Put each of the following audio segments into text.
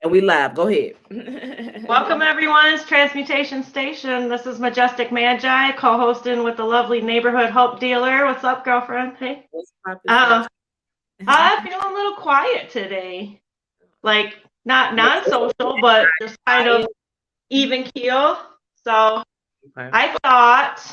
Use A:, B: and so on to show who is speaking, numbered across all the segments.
A: And we live. Go ahead.
B: Welcome, everyone. It's Transmutation Station. This is Majestic Magi, co-hosting with the lovely neighborhood hope dealer. What's up, girlfriend? Hey.
A: What's poppin',
B: Uh,
A: sis?
B: I feel a little quiet today. Like, not non-social, but just kind
A: I
B: of even keel. So
A: am.
B: I thought,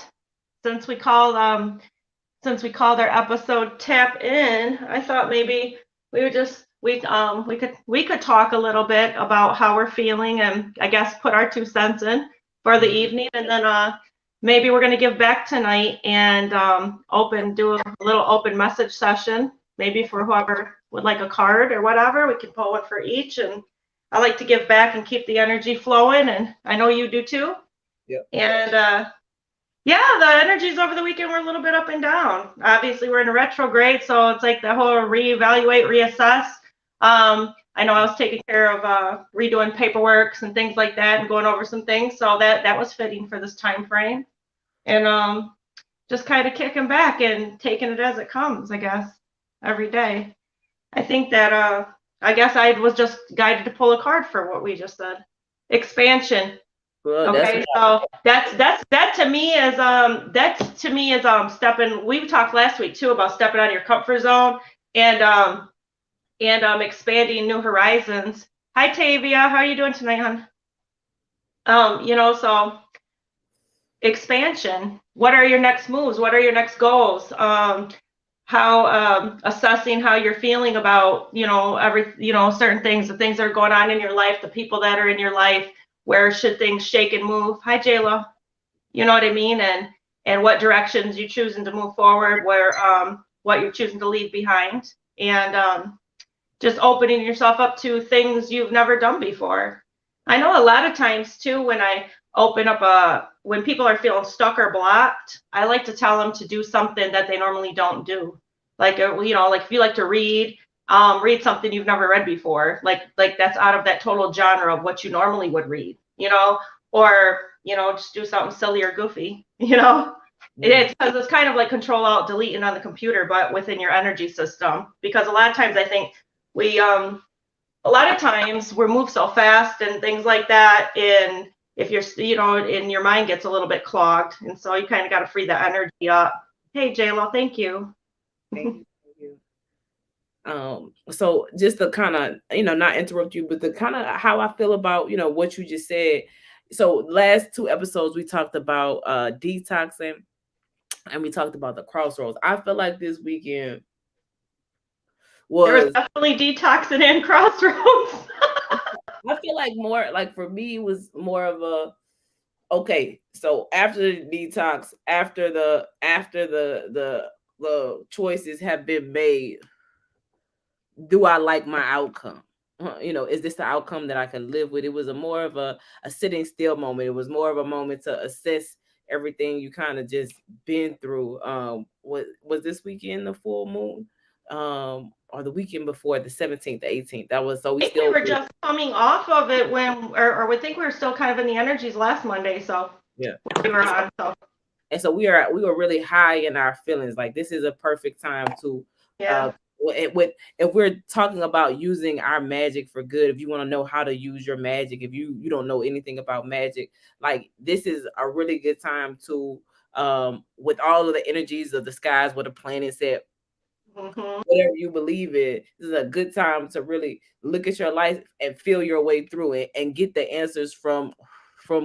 B: since we called our episode Tap In, I thought maybe we would just we could talk a little bit about how we're feeling and I guess put our 2 cents in for the evening, and then maybe we're gonna give back tonight and do a little open message session, maybe for whoever would like a card or whatever. We can pull one for each, and I like to give back and keep the energy flowing, and I know you do too.
A: Yep.
B: And yeah, the energies over the weekend were a little bit up and down. Obviously, we're in a retrograde, so it's like the whole reevaluate, reassess. I know I was taking care of redoing paperwork and things like that, and going over some things, so that was fitting for this time frame. And just kind of kicking back and taking it as it comes, I guess, every day. I think that I guess I was just guided to pull a card for what we just said. Expansion.
A: Well, that's
B: Okay, so that to me is stepping. We talked last week too about stepping out of your comfort zone and expanding new horizons. Hi Tavia, how are you doing tonight, hon? So expansion. What are your next moves? What are your next goals? How assessing how you're feeling about certain things, the things that are going on in your life, the people that are in your life. Where should things shake and move? Hi, Jayla. You know what I mean? And what directions you choosing to move forward, where what you're choosing to leave behind, and just opening yourself up to things you've never done before. I know a lot of times too, when I open up when people are feeling stuck or blocked, I like to tell them to do something that they normally don't do. Like like if you like to read, read something you've never read before, like that's out of that total genre of what you normally would read, or just do something silly or goofy, It's because it's kind of like Control Alt Deleting on the computer, but within your energy system. Because a lot of times I think a lot of times we're moved so fast and things like that, and if you're and your mind gets a little bit clogged, and so you kind of got to free that energy up. Hey J-Lo, thank you.
A: Thank you. So just to kind of, not interrupt you, but the kind of how I feel about, what you just said. So last 2 episodes we talked about detoxing, and we talked about the crossroads. I feel like this weekend
B: There was
A: was,
B: definitely detoxing and crossroads.
A: I feel like more like for me it was more of a, okay, so after the detox, after the choices have been made, do I like my outcome? Is this the outcome that I can live with? It was a more of a sitting still moment. It was more of a moment to assess everything you kind of just been through. Was this weekend the full moon? Or the weekend before, the 17th, the 18th. That was, so we
B: I think we
A: still,
B: were just coming off of it or we think we were still kind of in the energies last Monday, so
A: yeah.
B: we were on. So
A: And so we were really high in our feelings. Like this is a perfect time to
B: yeah.
A: if we're talking about using our magic for good, if you want to know how to use your magic, if you don't know anything about magic, like this is a really good time to with all of the energies of the skies, what the planet said, whatever you believe in, this is a good time to really look at your life and feel your way through it and get the answers from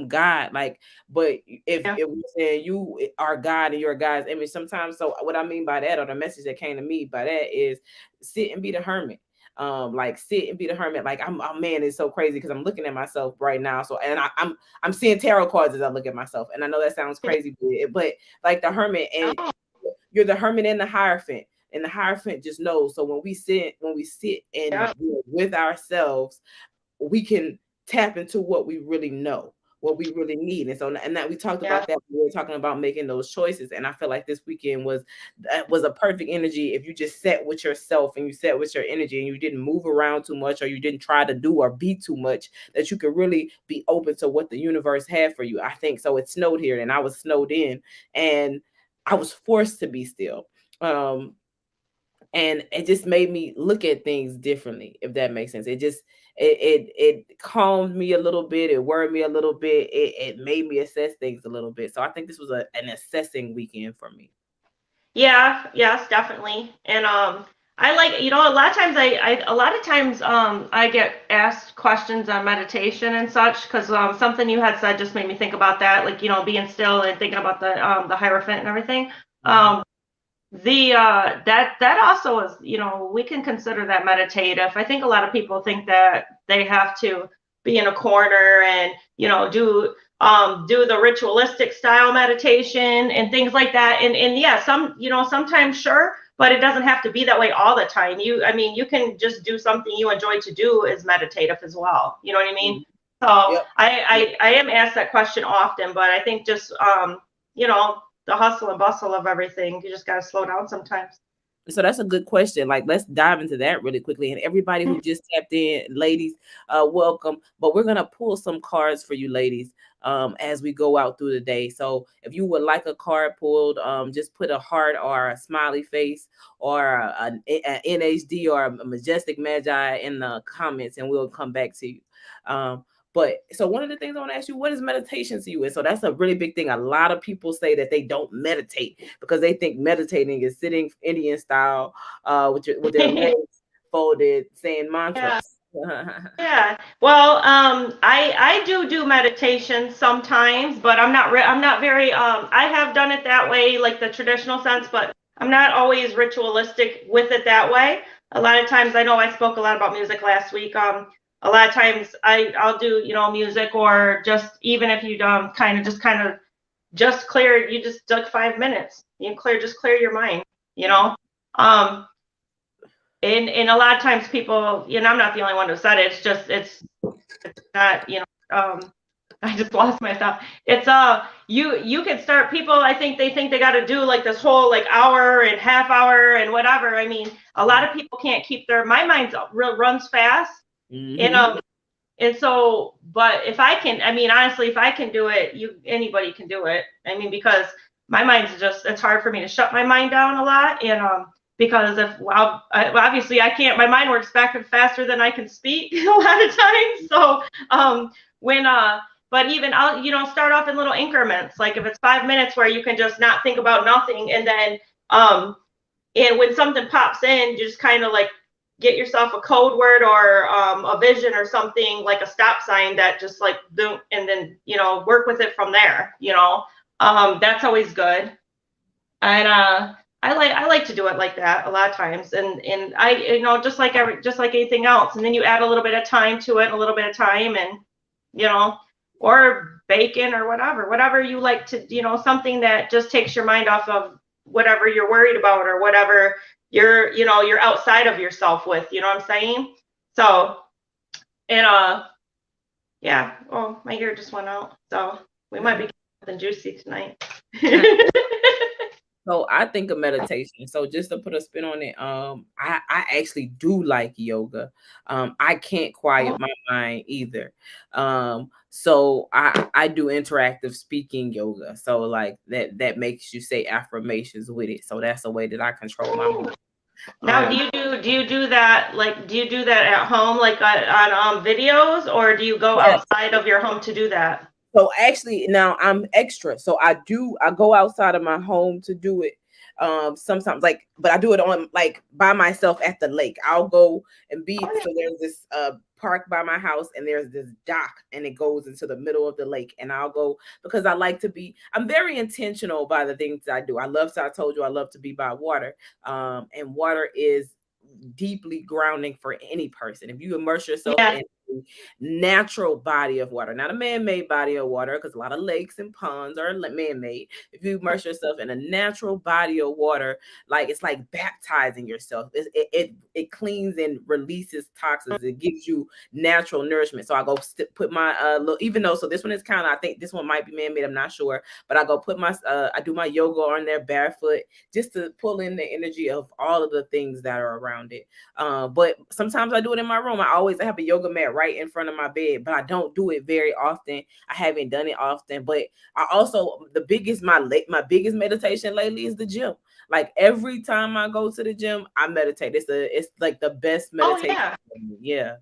A: God. Like, but if we're saying you are God and you're God's image, sometimes, so what I mean by that, or the message that came to me by that, is sit and be the hermit. Like sit and be the hermit. Like oh man, it's so crazy because I'm looking at myself right now. So and I'm seeing tarot cards as I look at myself, and I know that sounds crazy, but like the hermit, and you're the hermit and the hierophant. And the hierophant just knows. So when we sit and we're with ourselves, we can tap into what we really know, what we really need. And so, and that we talked about that, we were talking about making those choices. And I feel like this weekend was a perfect energy. If you just sat with yourself and you sat with your energy and you didn't move around too much, or you didn't try to do or be too much, that you could really be open to what the universe had for you. I think so. It snowed here and I was snowed in, and I was forced to be still. and it just made me look at things differently, if that makes sense. It calmed me a little bit, it worried me a little bit, it made me assess things a little bit. So I think this was an assessing weekend for me.
B: Yeah, yes, definitely. And I like, a lot of times I get asked questions on meditation and such, because something you had said just made me think about that, like, being still and thinking about the Hierophant and everything.
A: Mhm.
B: The that also is, we can consider that meditative. I think a lot of people think that they have to be in a corner and, do the ritualistic style meditation and things like that. And yeah, sometimes, sure, but it doesn't have to be that way all the time. I mean, you can just do something you enjoy to do as meditative as well. You know what I mean?
A: Mhm.
B: So
A: Yep.
B: I am asked that question often, but I think just you know, the hustle and bustle of everything, you just got to slow down sometimes.
A: So that's a good question. Like, let's dive into that really quickly. And everybody who just tapped in, ladies, welcome. But we're gonna pull some cards for you, ladies, as we go out through the day. So if you would like a card pulled, just put a heart or a smiley face or a NHD or a majestic magi in the comments, and we'll come back to you. But so one of the things I want to ask you, what is meditation to you? And so that's a really big thing. A lot of people say that they don't meditate because they think meditating is sitting Indian style, with their legs folded, saying
B: Yeah.
A: mantras.
B: Yeah. Well, I do meditation sometimes, but I'm not very I have done it that way, like the traditional sense, but I'm not always ritualistic with it that way. A lot of times, I know I spoke a lot about music last week. A lot of times I'll do, music, or just, even if you just clear, you just took 5 minutes. Just clear your mind, you know. Um, and a lot of times people, I'm not the only one who said it. It's not, I just lost my thought. It's you can start, people, I think they got to do like this whole like hour and half hour and whatever. I mean, a lot of people can't keep my mind runs fast. And
A: Hmm.
B: and so, but if I can, I mean, honestly, if I can do it, anybody can do it. I mean, because my mind's it's hard for me to shut my mind down a lot. And because obviously I can't, my mind works back and faster than I can speak a lot of times. So when but even I'll, start off in little increments. Like if it's 5 minutes where you can just not think about nothing, and then and when something pops in, you just kind of like get yourself a code word or a vision or something, like a stop sign, that just like boom, and then work with it from there. That's always good. And I like to do it like that a lot of times. And I, just like anything else, and then you add a little bit of time to it, a little bit of time, and or bacon or whatever you like to, something that just takes your mind off of whatever you're worried about, or whatever you're outside of yourself with, what I'm saying? So, and yeah. Oh, my ear just went out, so we might be getting something juicy tonight.
A: So I think of meditation. So just to put a spin on it, I actually do like yoga. I can't quiet my mind either. So I do interactive speaking yoga. So like that makes you say affirmations with it. So that's a way that I control my mind.
B: Now, do you do that at home, like on videos, or do you go
A: Yes.
B: outside of your home to do that?
A: So actually now I'm extra. So I go outside of my home to do it. Sometimes, like, but I do it on like by myself at the lake. I'll go and be, so there's this park by my house, and there's this dock, and it goes into the middle of the lake, and I'll go because I like to be, I'm very intentional by the things I do. I told you I love to be by water. And water is deeply grounding for any person. If you immerse yourself
B: Yeah.
A: in a natural body of water, not a man-made body of water, because a lot of lakes and ponds are man-made. If you immerse yourself in a natural body of water, like it's like baptizing yourself. It cleans and releases toxins. It gives you natural nourishment. So I go put my even though, so this one is kind of, I think this one might be man-made, I'm not sure, but I go put my I do my yoga on there barefoot, just to pull in the energy of all of the things that are around it. But sometimes I do it in my room. I always have a yoga mat right right in front of my bed, but I don't do it very often. I haven't done it often, but I also my biggest meditation lately is the gym. Like every time I go to the gym, I meditate. It's like the best meditation. Yeah.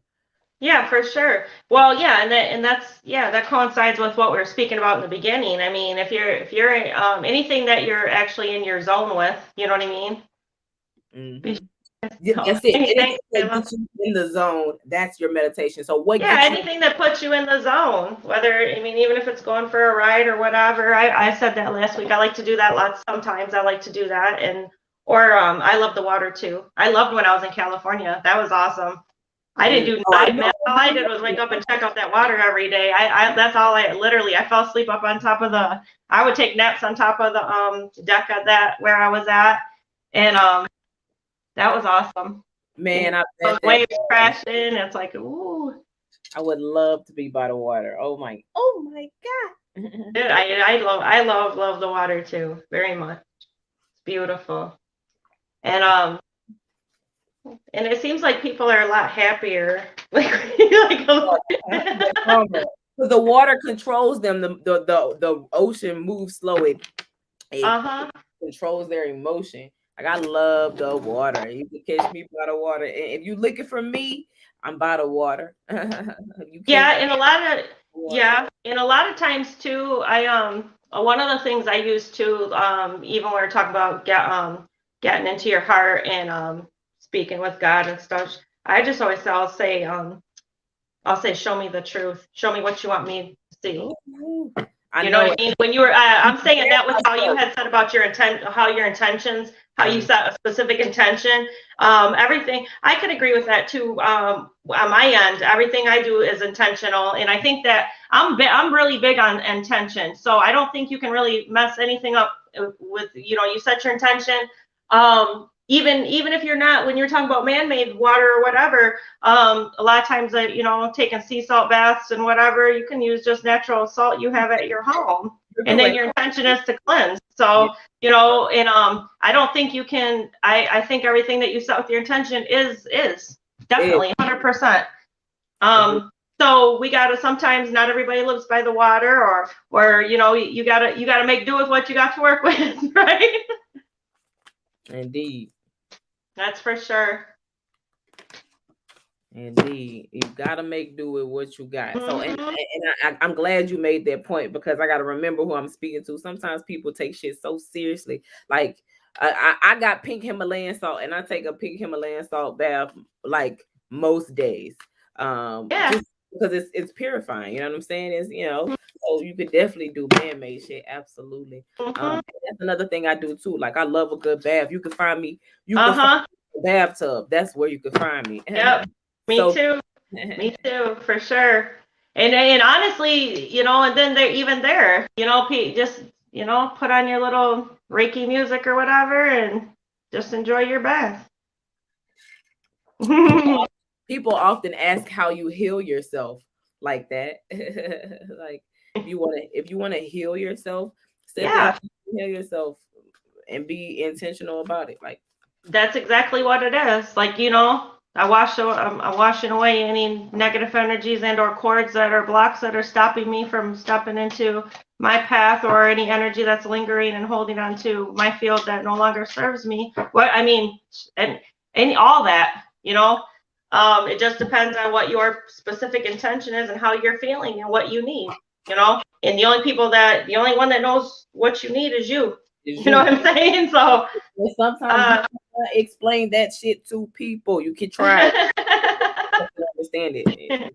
B: Yeah, for sure. Well, yeah, that coincides with what we were speaking about in the beginning. I mean, if you're anything that you're actually in your zone with, you know what I mean?
A: Mm-hmm. That's it. Anything that gets you in the zone, that's your meditation. So what gets
B: anything that puts you in the zone, even if it's going for a ride or whatever. I said that last week. I like to do that lots. Sometimes I like to do that, I love the water too. I loved when I was in California. That was awesome. I didn't do nothing. All I did was wake up and check out that water every day. That's all I fell asleep up on top of I would take naps on top of the deck of that where I was at. And that was awesome.
A: Man,
B: the waves crashing. It's like, ooh.
A: I would love to be by the water. Oh my God.
B: Dude, I love the water too, very much. It's beautiful. And it seems like people are a lot happier.
A: The water controls them. The ocean moves slow. It controls their emotion. Like I love the water. You can catch me by the water. And if you looking for me, I'm by the water.
B: And a lot of times too, one of the things I use too, even when we're talking about getting into your heart and speaking with God and stuff, I just always say, I'll say, show me the truth. Show me what you want me to see. You know what I mean? When you were, I'm saying that was how you had said about your intentions, how you set a specific intention. Everything, I could agree with that too. On my end, everything I do is intentional, and I think that I'm really big on intention. So I don't think you can really mess anything up with, you set your intention. Even if you're not, when you're talking about man-made water or whatever, a lot of times that, taking sea salt baths and whatever, you can use just natural salt you have at your home. And then your intention is to cleanse. So, I don't think you can, I think everything that you set with your intention is definitely 100%. So we gotta, sometimes not everybody lives by the water or you gotta make do with what you got to work with, right?
A: Indeed.
B: That's for sure.
A: Indeed, you gotta make do with what you got. So, and I'm glad you made that point, because I gotta remember who I'm speaking to. Sometimes people take shit so seriously. Like I got pink Himalayan salt, and I take a pink Himalayan salt bath like most days. Just because it's purifying. You know what I'm saying? So you could definitely do man-made shit. Absolutely. That's another thing I do too. Like I love a good bath. You can find me. You can find a bathtub. That's where you can find me.
B: Yep. Me too. Me too, for sure. And honestly, and then they're even there, just, put on your little Reiki music or whatever and just enjoy your bath.
A: People often ask how you heal yourself like that. Like if you want to heal yourself, heal yourself and be intentional about it. Like
B: that's exactly what it is. Like, I'm washing away any negative energies and or cords that are blocks that are stopping me from stepping into my path, or any energy that's lingering and holding on to my field that no longer serves me. And all that, it just depends on what your specific intention is and how you're feeling and what you need, and the only one that knows what you need is you. You know what I'm saying? So
A: sometimes explain that shit to people. You can try to understand it.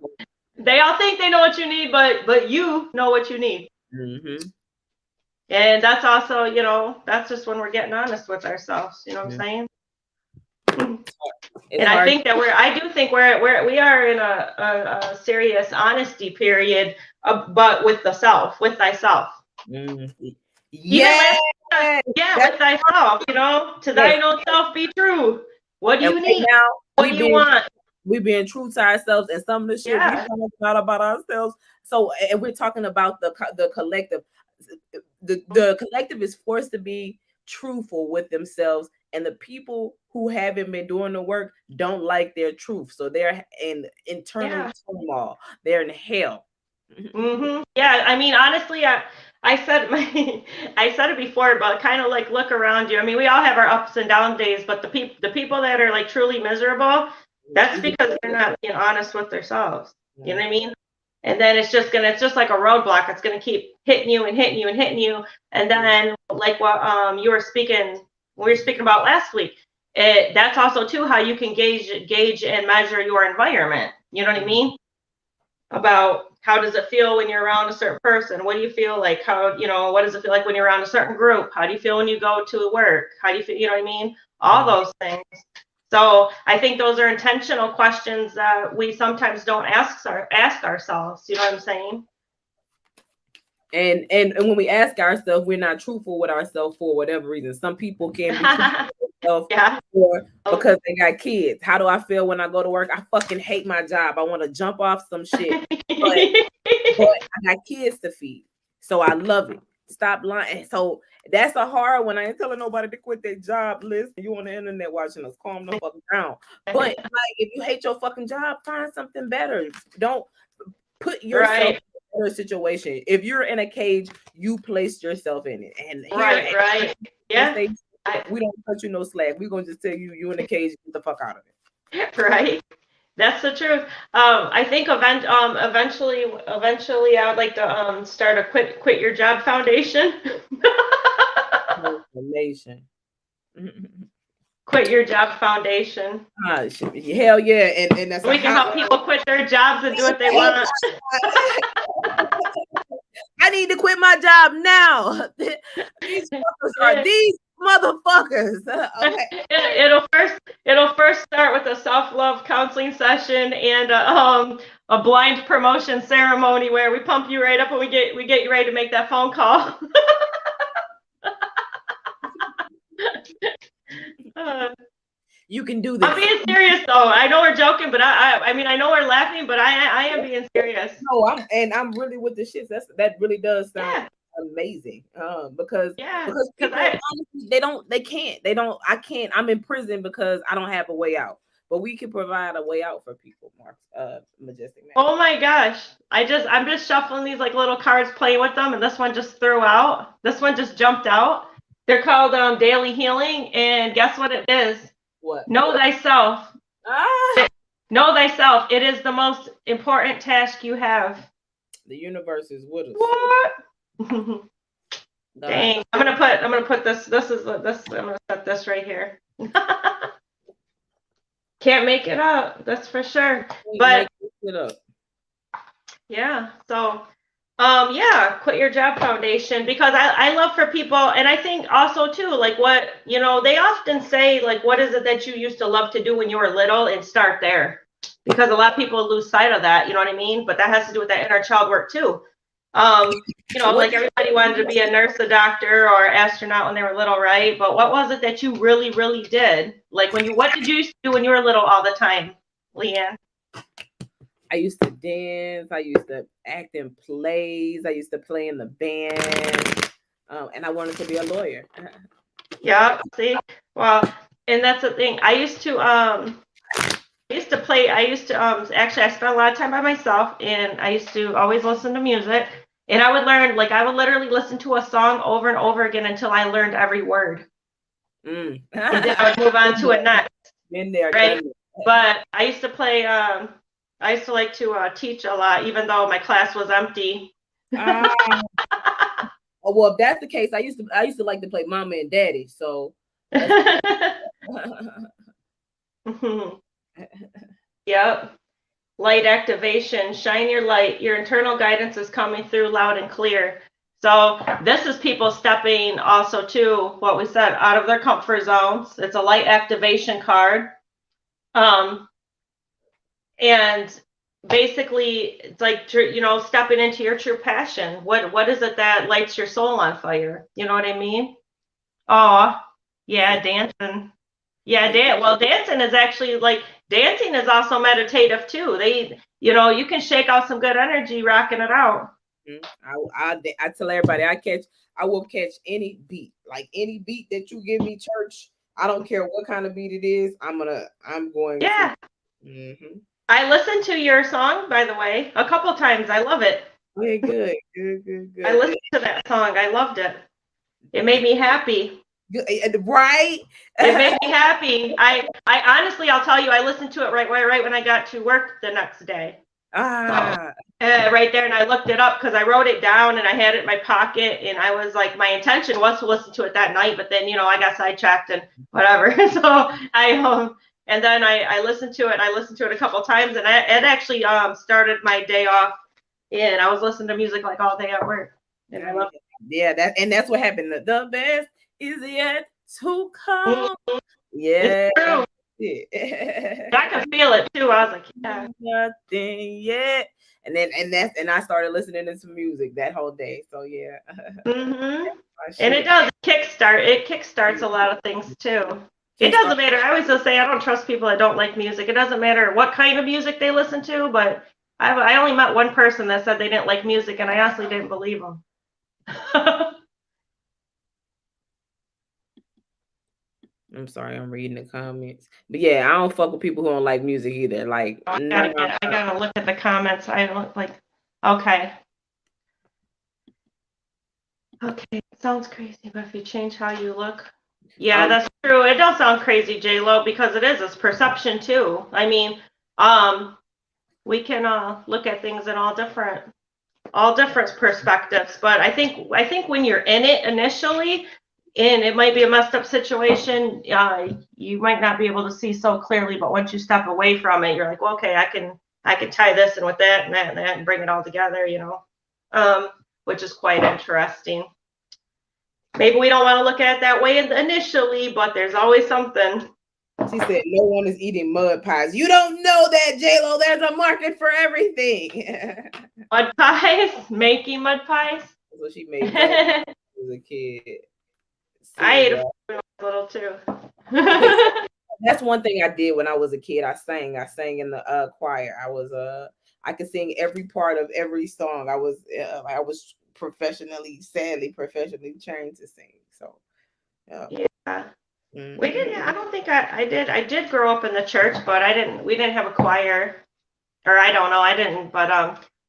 B: They all think they know what you need, but you know what you need. And that's also, that's just when we're getting honest with ourselves. You know what I'm saying? And I think that I do think we are in a serious honesty period, but with with thyself.
A: Yeah,
B: with thyself, to thine own self be true. What do you need?
A: Now,
B: what do you want?
A: We being true to ourselves, and some of the shit we found out about ourselves. So, and we're talking about the collective. The collective is forced to be truthful with themselves And the people who haven't been doing the work don't like their truth. So they're in internal turmoil. They're in hell.
B: Yeah, I mean, honestly, I said I said it before, but kind of like look around you. I mean, we all have our ups and down days, but the people that are like truly miserable, that's because they're not being honest with themselves. You know what I mean? And then it's just like a roadblock. It's gonna keep hitting you and hitting you and hitting you. And then like what you were speaking, we were speaking about last week. That's also too how you can gauge and measure your environment. You know what I mean? About how does it feel when you're around a certain person? What do you feel like? How, what does it feel like when you're around a certain group? How do you feel when you go to work? How do you feel, you know what I mean? All those things. So I think those are intentional questions that we sometimes don't ask ourselves. You know what I'm saying?
A: And when we ask ourselves, we're not truthful with ourselves for whatever reason. Some people can't be truthful with themselves because they got kids. How do I feel when I go to work? I fucking hate my job. I want to jump off some shit, but I got kids to feed, so I love it. Stop lying. So that's a hard one. I ain't telling nobody to quit their job. Listen, you on the internet watching us, calm the fuck down. But like, if you hate your fucking job, find something better. Don't put yourself in a situation. If you're in a cage, you placed yourself in it. And
B: right. Yeah.
A: We don't cut you no slack. We're gonna just tell you in a cage, get the fuck out of
B: it. Right. That's the truth. I think eventually I would like to start a quit your job foundation. Quit your job foundation.
A: Hell yeah, and that's
B: we can help people quit their jobs and do what they want.
A: I need to quit my job now. These motherfuckers. Okay.
B: It'll first start with a self-love counseling session and a blind promotion ceremony where we pump you right up and we get you ready to make that phone call.
A: You can do this.
B: I'm being serious though. I know we're joking, but I mean I know we're laughing, but I am being serious.
A: No, I'm really with the shit. That really does sound amazing. Because people honestly, I can't. I'm in prison because I don't have a way out. But we can provide a way out for people, Majestic Man.
B: Oh my gosh. I'm just shuffling these like little cards, playing with them, and this one just threw out. This one just jumped out. They're called Daily Healing, and guess what it is?
A: What?
B: Know thyself. Know thyself. It is the most important task you have.
A: The universe is with us.
B: What? Dang. I'm gonna put this. I'm gonna set this right here. Can't make it up, that's for sure. But
A: it up.
B: Yeah. So quit your job foundation, because I love for people, and I think also too, like what, they often say, like, what is it that you used to love to do when you were little, and start there, because a lot of people lose sight of that, you know what I mean? But that has to do with that inner child work too. Like everybody wanted to be a nurse, a doctor, or astronaut when they were little, right? But what was it that you really, really did? Like what did you used to do when you were little all the time, Leanne?
A: I used to dance. I used to act in plays. I used to play in the band. And I wanted to be a lawyer.
B: Yeah, see? Well, and that's the thing. I used to actually, I spent a lot of time by myself, and I used to always listen to music. And I would learn, like, I would literally listen to a song over and over again until I learned every word. And then I would move on to it next.
A: Been there,
B: right? But I used to play, I used to like to teach a lot, even though my class was empty.
A: Well, if that's the case, I used to like to play mama and daddy. So.
B: Yep. Light activation. Shine your light. Your internal guidance is coming through loud and clear. So this is people stepping also to what we said, out of their comfort zones. It's a light activation card. And basically it's like, stepping into your true passion. What is it that lights your soul on fire? You know what I mean? Oh, yeah, dancing. Yeah, dancing is actually dancing is also meditative too. You can shake out some good energy rocking it out.
A: I tell everybody I will catch any beat, like any beat that you give me, church, I don't care what kind of beat it is. I'm going
B: Yeah.
A: to.
B: I listened to your song, by the way, a couple times. I love it.
A: Yeah, good.
B: I listened to that song. I loved it. It made me happy.
A: Right?
B: It made me happy. I honestly, I'll tell you, I listened to it right when I got to work the next day.
A: Ah.
B: Right there, and I looked it up because I wrote it down and I had it in my pocket, and I was like, my intention was to listen to it that night, but then I got sidetracked and whatever. So and then I listened to it. And I listened to it a couple times, and it actually started my day off. And I was listening to music like all day at work, and I loved it.
A: Yeah, that's what happened. The best is yet to come.
B: Mm-hmm.
A: Yeah.
B: It's true. I could feel it too. I was like, yeah.
A: Nothing yet. And I started listening to some music that whole day. So yeah.
B: And it does kickstart. It kickstarts a lot of things too. It doesn't matter. I always just say I don't trust people that don't like music. It doesn't matter what kind of music they listen to, but I only met one person that said they didn't like music, and I honestly didn't believe them.
A: I'm sorry, I'm reading the comments. But yeah, I don't fuck with people who don't like music either. Like,
B: I gotta look at the comments. I don't like. Okay. Okay, sounds crazy, but if you change how you look, yeah, that's true. It does sound crazy, J-Lo, because it's perception too. I mean, we can look at things in all different perspectives, but I think when you're in it initially, and it might be a messed up situation, you might not be able to see so clearly, but once you step away from it, you're like, well, okay, I can tie this in with that and that and that and bring it all together, which is quite interesting. Maybe we don't want to look at it that way initially, but there's always something.
A: She said, no one is eating mud pies. You don't know that, J-Lo. There's a market for everything.
B: Mud pies? Making mud pies?
A: That's what she made as a kid.
B: I ate it when I was little too.
A: That's one thing I did when I was a kid. I sang in the choir. I could sing every part of every song. I was professionally trained to sing. So
B: yeah. We didn't. I don't think I did. I did grow up in the church, but we didn't have a choir, or I don't know. I didn't, but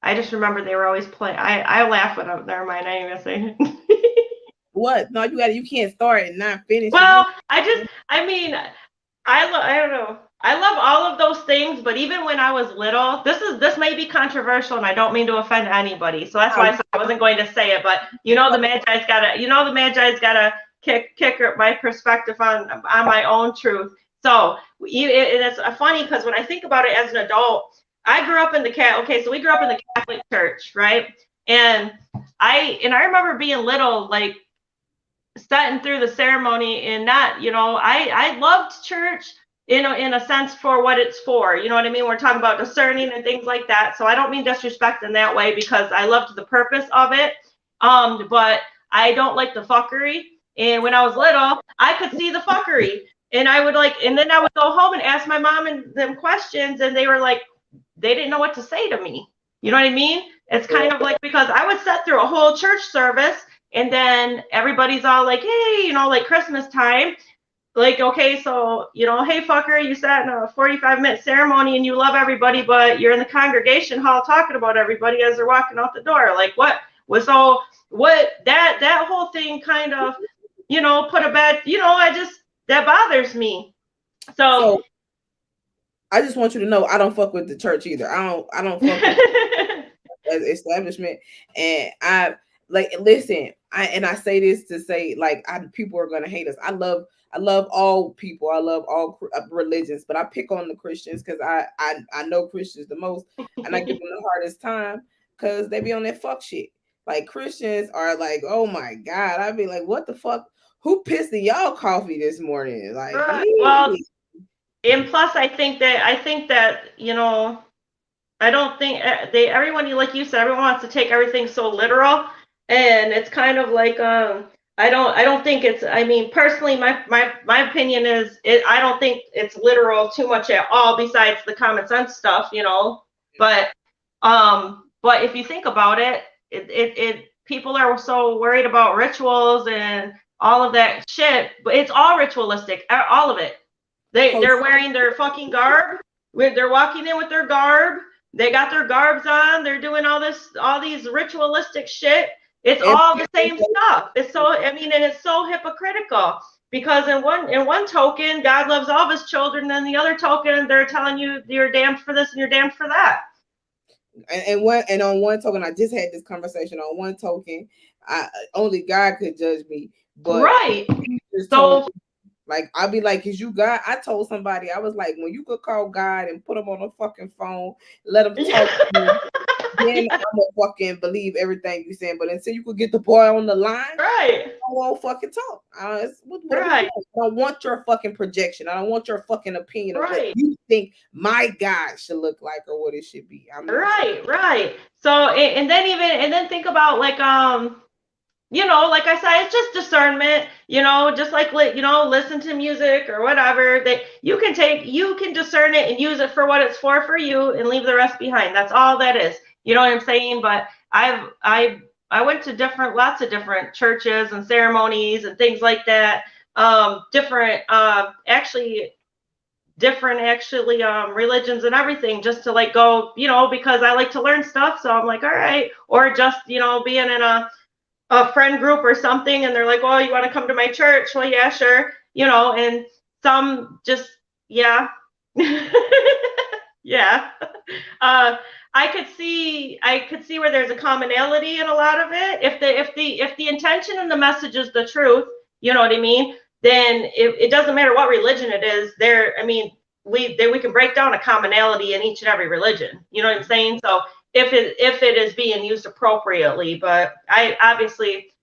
B: I just remember they were always playing. I laugh when I'm. Never mind. I ain't gonna say it.
A: What? No, you can't start and not finish.
B: Well, I don't know. I love all of those things, but even when I was little, this may be controversial, and I don't mean to offend anybody. So that's why I wasn't going to say it. But the Magi's gotta kick my perspective on my own truth. So it's funny because when I think about it as an adult, I grew up in the so we grew up in the Catholic Church, right? And I remember being little, like sitting through the ceremony, and not, I loved church in a sense for what it's for. You know what I mean? We're talking about discerning and things like that. So I don't mean disrespect in that way, because I loved the purpose of it. But I don't like the fuckery. And when I was little, I could see the fuckery, and then I would go home and ask my mom and them questions, and they were like, they didn't know what to say to me. You know what I mean? It's kind of like, because I would sit through a whole church service, and then everybody's all like, hey, like Christmas time, like, okay, so, hey, fucker, you sat in a 45-minute ceremony and you love everybody, but you're in the congregation hall talking about everybody as they're walking out the door. Like, that whole thing kind of, put a bad, that bothers me. So
A: I just want you to know, I don't fuck with the church either. I don't fuck with establishment. And I listen, I say this to say, like, people are going to hate us. I love all people. I love all religions, but I pick on the Christians because I know Christians the most, and I give them the hardest time because they be on that fuck shit. Like, Christians are like, oh my God. I'd be like, what the fuck? Who pissed in y'all coffee this morning? Like,
B: well, and plus, I think that I don't think everyone, like you said, everyone wants to take everything so literal, and it's kind of like I don't think it's. I mean, personally, my opinion is I don't think it's literal too much at all. Besides the common sense stuff, But if you think about it, people are so worried about rituals and all of that shit. But it's all ritualistic, all of it. They're wearing their fucking garb. They're walking in with their garb. They got their garbs on. They're doing all these ritualistic shit. It's all the same stuff. It's so, I mean, and it's so hypocritical, because in one token, God loves all of his children, and the other token, they're telling you you're damned for this and you're damned for that.
A: And on one token, I just had this conversation. On one token, only God could judge me. But
B: right. So
A: like, I'll be like, is you God? I told somebody, I was like, when you could call God and put him on a fucking phone, let him talk to you, then I'm gonna fucking believe everything you saying. But until you could get the boy on the line,
B: right,
A: I won't fucking talk.
B: Right.
A: I don't want your fucking projection. I don't want your fucking opinion of
B: Right.
A: what you think my God should look like or what it should be.
B: Right. So, and then think about, like, you know, like I said, it's just discernment, you know, just like, you know, listen to music or whatever that you can discern it and use it for what it's for you, and leave the rest behind. That's all that is. You know what I'm saying? But I went to lots of different churches and ceremonies and things like that. Different religions and everything, just to, like, go, you know, because I like to learn stuff. So I'm like, all right. Or just, you know, being in a friend group or something, and they're like, oh, you want to come to my church? Well, yeah, sure. You know, and some just, yeah. Yeah. I could see where there's a commonality in a lot of it. If the intention and the message is the truth, you know what I mean, then it doesn't matter what religion it is. We can break down a commonality in each and every religion. You know what I'm saying? So if it is being used appropriately. But I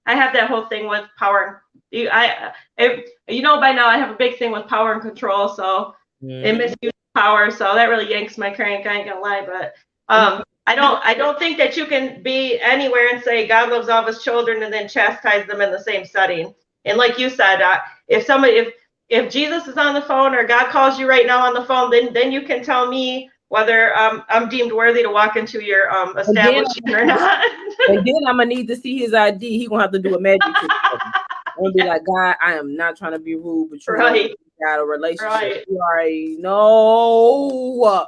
B: have that whole thing with power. You know, by now I have a big thing with power and control. So it misuses power. So that really yanks my crank. I ain't gonna lie, but I don't think that you can be anywhere and say God loves all of his children and then chastise them in the same setting. And like you said, if Jesus is on the phone, or God calls you right now on the phone, then you can tell me whether I'm deemed worthy to walk into your establishment or not.
A: And then I'm gonna need to see his ID. He gonna have to do a magic trick. I'm gonna be like, God, I am not trying to be rude, but you got a relationship.
B: Right.
A: You already know.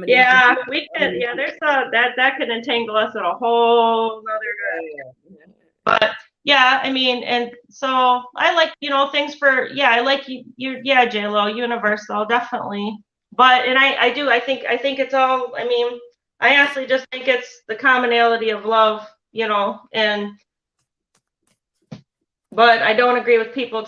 B: Yeah, we can. Yeah, there's that could entangle us in a whole other direction. But yeah, I mean, and so I like, you know, things for, yeah, I like you, yeah, J-Lo, universal, definitely. But, and I think it's all, I mean, I honestly just think it's the commonality of love, you know, but I don't agree with people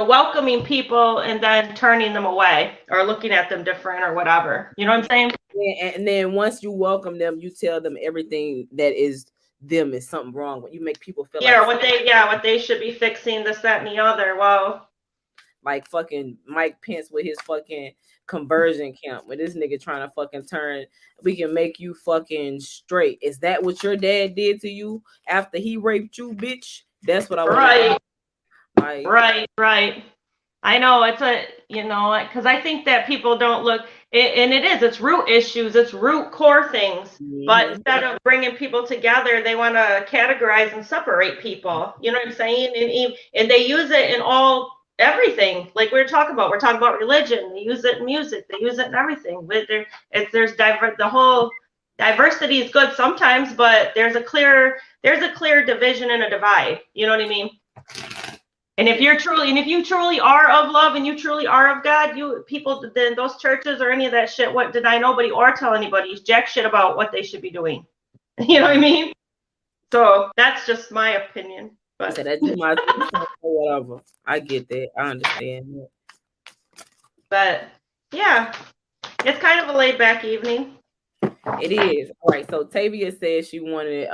B: welcoming people and then turning them away or looking at them different or whatever. You know what I'm saying?
A: Yeah, and then once you welcome them, you tell them everything that is them is something wrong. When you make people feel
B: what they should be fixing, this, that, and the other. Well,
A: like fucking Mike Pence with his fucking conversion camp, with this nigga trying to fucking turn, we can make you fucking straight. Is that what your dad did to you after he raped you, bitch? That's what I want.
B: Right. I know it's because I think that people don't look, and it's root issues, it's root core things. Mm-hmm. But instead of bringing people together, they want to categorize and separate people. You know what I'm saying? And they use it in everything. Like we're talking about religion. They use it in music. They use it in everything. But the whole diversity is good sometimes, but there's a clear division and a divide. You know what I mean? And if you truly are of love and you truly are of God, then those churches or any of that shit won't deny nobody or tell anybody jack shit about what they should be doing. You know what I mean? So that's just my opinion. But
A: that's my whatever. I get that. I understand that.
B: But yeah, it's kind of a laid back evening.
A: It is. All right. So Tavia said she wanted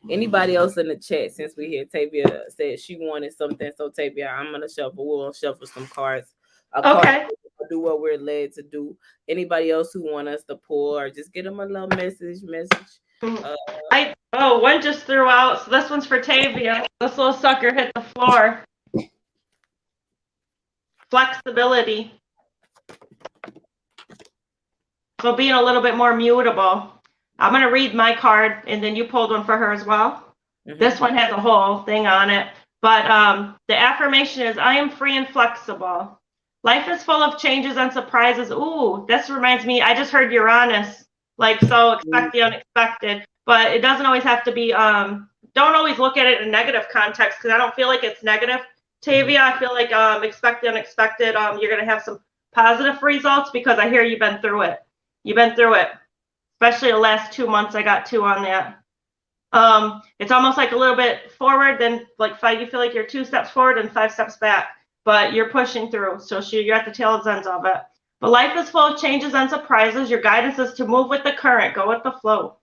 A: anybody else in the chat, since we here. Tavia said she wanted something. So Tavia, I'm gonna shuffle. We'll shuffle some cards.
B: Okay.
A: Do what we're led to do. Anybody else who want us to pull, or just get them a little message.
B: One just threw out. So this one's for Tavia. This little sucker hit the floor. Flexibility. So being a little bit more mutable. I'm going to read my card, and then you pulled one for her as well. Mm-hmm. This one has a whole thing on it. But the affirmation is, I am free and flexible. Life is full of changes and surprises. Ooh, this reminds me, I just heard Uranus. Like, so expect the unexpected. But it doesn't always have to be, don't always look at it in a negative context, because I don't feel like it's negative. Tavia, I feel like expect the unexpected. You're going to have some positive results, because I hear you've been through it. You've been through it. Especially the last 2 months, I got 2 on that. It's almost like a little bit forward, then like 5, you feel like you're 2 steps forward and 5 steps back, but you're pushing through. So you're at the tail ends of it. But life is full of changes and surprises. Your guidance is to move with the current, go with the flow.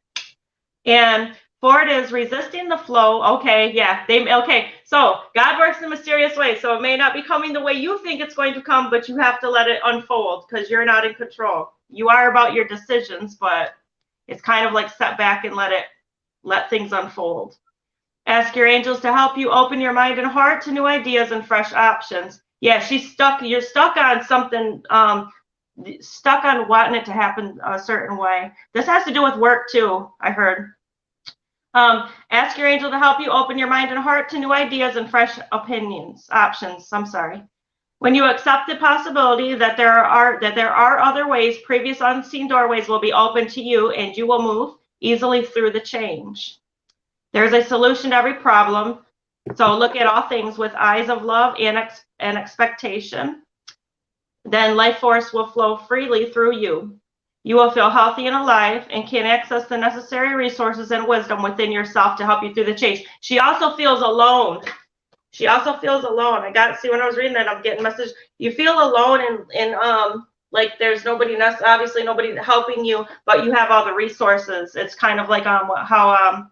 B: And forward is resisting the flow. Okay, yeah, okay. So God works in mysterious ways. So it may not be coming the way you think it's going to come, but you have to let it unfold, because you're not in control. You are about your decisions, but it's kind of like step back and let things unfold. Ask your angels to help you open your mind and heart to new ideas and fresh options. Yeah, you're stuck on something, stuck on wanting it to happen a certain way. This has to do with work too, I heard. Ask your angel to help you open your mind and heart to new ideas and fresh options. I'm sorry. When you accept the possibility that there are other ways, previous unseen doorways will be open to you, and you will move easily through the change. There's a solution to every problem. So look at all things with eyes of love and expectation. Then life force will flow freely through you. You will feel healthy and alive and can access the necessary resources and wisdom within yourself to help you through the change. She also feels alone. She also feels alone. I got to see when I was reading that, I'm getting message. You feel alone and like there's nobody, obviously nobody helping you, but you have all the resources. It's kind of like how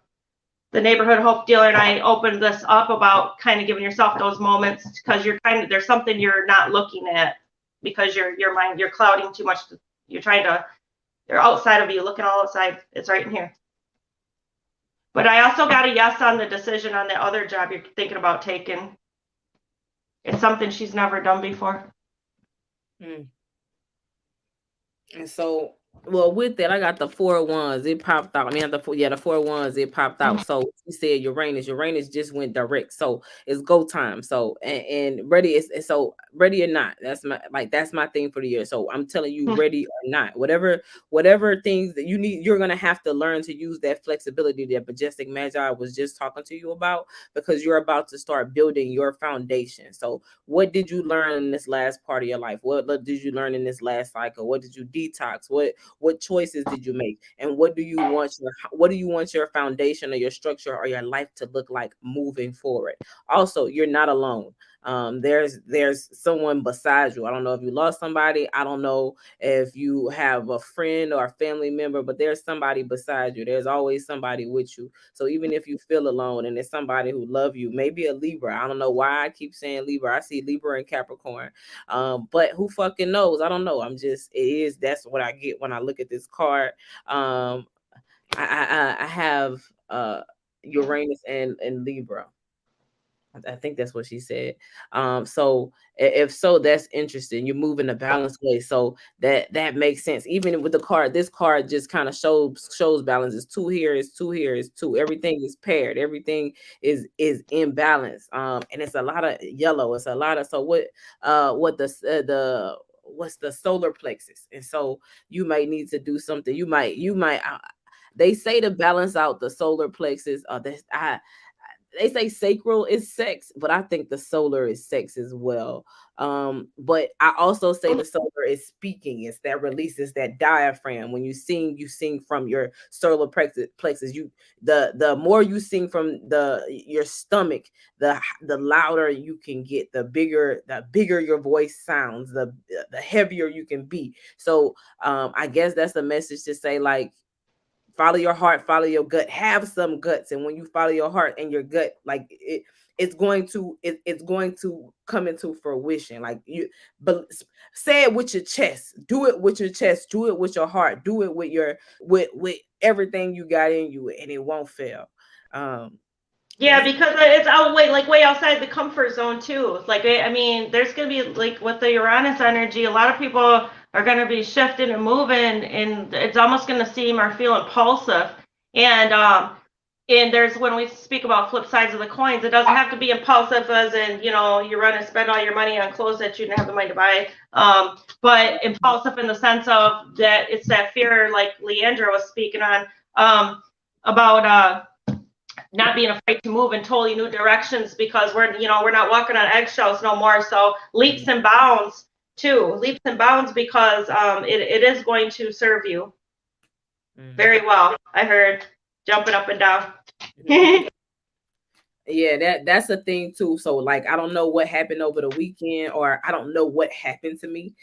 B: the neighborhood hope dealer and I opened this up about kind of giving yourself those moments, because there's something you're not looking at, because your mind, you're clouding too much. You're outside of you, looking all outside. It's right in here. But I also got a yes on the decision on the other job you're thinking about taking. It's something she's never done before.
A: And so, well, with that, I got the 4 ones. It popped out. I mean, the 4 ones. It popped out. So you said Uranus just went direct. So it's go time. So and ready is so ready or not. That's my thing for the year. So I'm telling you, ready or not, whatever things that you need, you're gonna have to learn to use that flexibility that Majestic Magi was just talking to you about, because you're about to start building your foundation. So what did you learn in this last part of your life? What did you learn in this last cycle? What did you detox? What choices did you make? And what do you want your foundation or your structure or your life to look like moving forward? Also, you're not alone. There's someone beside you. I don't know if you lost somebody. I don't know if you have a friend or a family member, but there's somebody beside you. There's always somebody with you. So even if you feel alone and it's somebody who love you, maybe a Libra. I don't know why I keep saying Libra. I see Libra and Capricorn. But who fucking knows? I don't know. That's what I get when I look at this card. I have Uranus and Libra. I think that's what she said. So if so, that's interesting. You're moving a balanced way, so that makes sense. Even with the card, this card just kind of shows balance. It's 2 here, it's 2 here, it's 2. Everything is paired. Everything is in balance. And it's a lot of yellow. It's a lot of what's the solar plexus, and so you might need to do something. You might. They say to balance out the solar plexus. They say sacral is sex, but I think the solar is sex as well. But I also say the solar is speaking. It's that releases that diaphragm. When you sing from your solar plexus. The more you sing from your stomach, the louder you can get, the bigger your voice sounds, the heavier you can be. So I guess that's the message to say, like, follow your heart, follow your gut, have some guts. And when you follow your heart and your gut, like it's going to come into fruition. Like but say it with your chest, do it with your chest, do it with your heart, do it with everything you got in you, and it won't fail.
B: Yeah, because it's way outside the comfort zone too. Like, I mean, there's gonna be, like, with the Uranus energy, a lot of people are gonna be shifting and moving, and it's almost gonna seem or feel impulsive. And and there's when we speak about flip sides of the coins, it doesn't have to be impulsive as in, you know, you run and spend all your money on clothes that you didn't have the money to buy. But impulsive in the sense of that it's that fear, like Leandra was speaking on, about not being afraid to move in totally new directions because we're not walking on eggshells no more. So leaps and bounds too, leaps and bounds because it is going to serve you very well. I heard jumping up and down.
A: Yeah, that's a thing too. So like I don't know what happened over the weekend, or I don't know what happened to me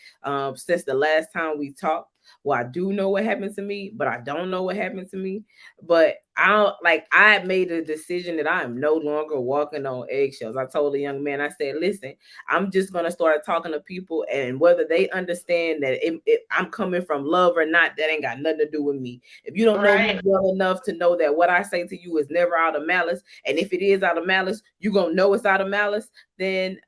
A: since the last time we talked. Well, I do know what happened to me, but I don't know what happened to me. But I made a decision that I am no longer walking on eggshells. I told the young man, I said, listen, I'm just gonna start talking to people, and whether they understand that I'm coming from love or not, that ain't got nothing to do with me. If you don't know me well enough to know that what I say to you is never out of malice, and if it is out of malice, you gonna know it's out of malice, then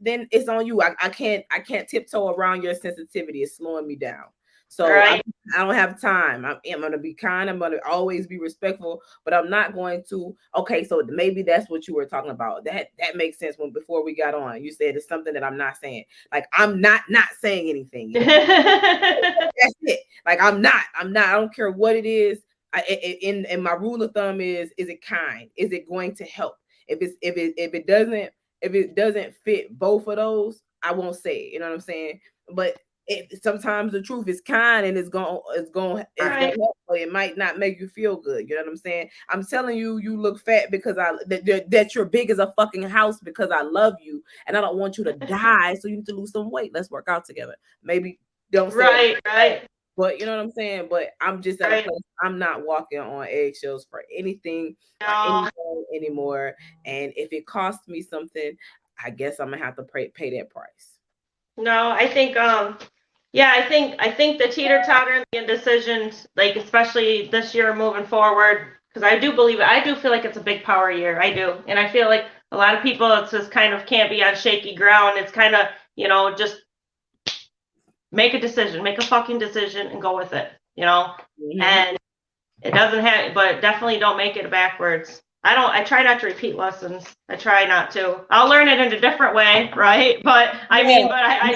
A: it's on you. I can't tiptoe around your sensitivity. It's slowing me down. So I don't have time. I'm going to be kind. I'm going to always be respectful, but I'm not going to. Okay, so maybe that's what you were talking about. That makes sense. When before we got on, you said it's something that I'm not saying. Like I'm not saying anything. You know? That's it. Like I'm not. I don't care what it is. In my rule of thumb is it kind? Is it going to help? If it doesn't fit both of those, I won't say it. You know what I'm saying? But sometimes the truth is kind and it's going to help, but it might not make you feel good. You know what I'm saying? I'm telling you, you look fat because that you're big as a fucking house because I love you and I don't want you to die. So you need to lose some weight. Let's work out together. Maybe don't say
B: right.
A: But you know what I'm saying? But I'm just at a place I'm not walking on eggshells for anything or anything anymore. And if it costs me something, I guess I'm gonna have to pay that price.
B: No, I think I think the teeter-totter and the indecisions, like especially this year moving forward, because I do feel like it's a big power year. I do. And I feel like a lot of people, it's just kind of can't be on shaky ground. It's kind of, just make a decision, make a fucking decision and go with it, and it doesn't have, but definitely don't make it backwards. I try not to repeat lessons. I try not to. I'll learn it in a different way, right? But I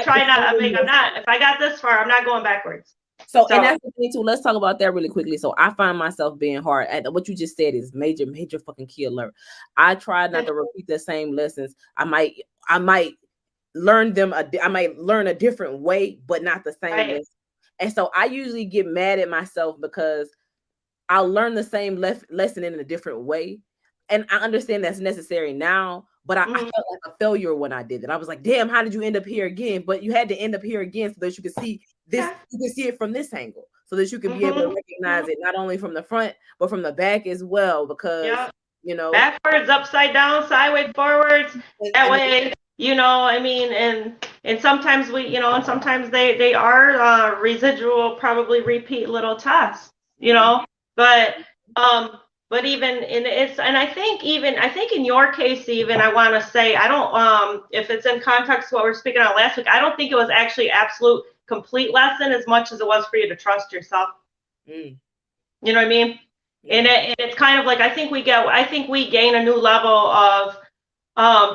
B: try not. I'm not. If I got this far, I'm not going backwards.
A: So and that's the thing too. Let's talk about that really quickly. So I find myself being hard. What you just said is major fucking key alert. I try not to repeat the same lessons. I might learn them. I might learn a different way, but not the same lesson. And so I usually get mad at myself because I'll learn the same lesson in a different way. And I understand that's necessary now, but I felt like a failure when I did it. I was like, damn, how did you end up here again? But you had to end up here again so that you could see this, you can see it from this angle, so that you can be able to recognize it not only from the front, but from the back as well. Because
B: backwards, upside down, sideways, forwards, that way. And sometimes and sometimes they are residual, probably repeat little tests, but even I think in your case, even I want to say, I don't, if it's in context to what we're speaking on last week, I don't think it was actually absolute complete lesson as much as it was for you to trust yourself. You know what I mean? And it's kind of like, I think we gain a new level of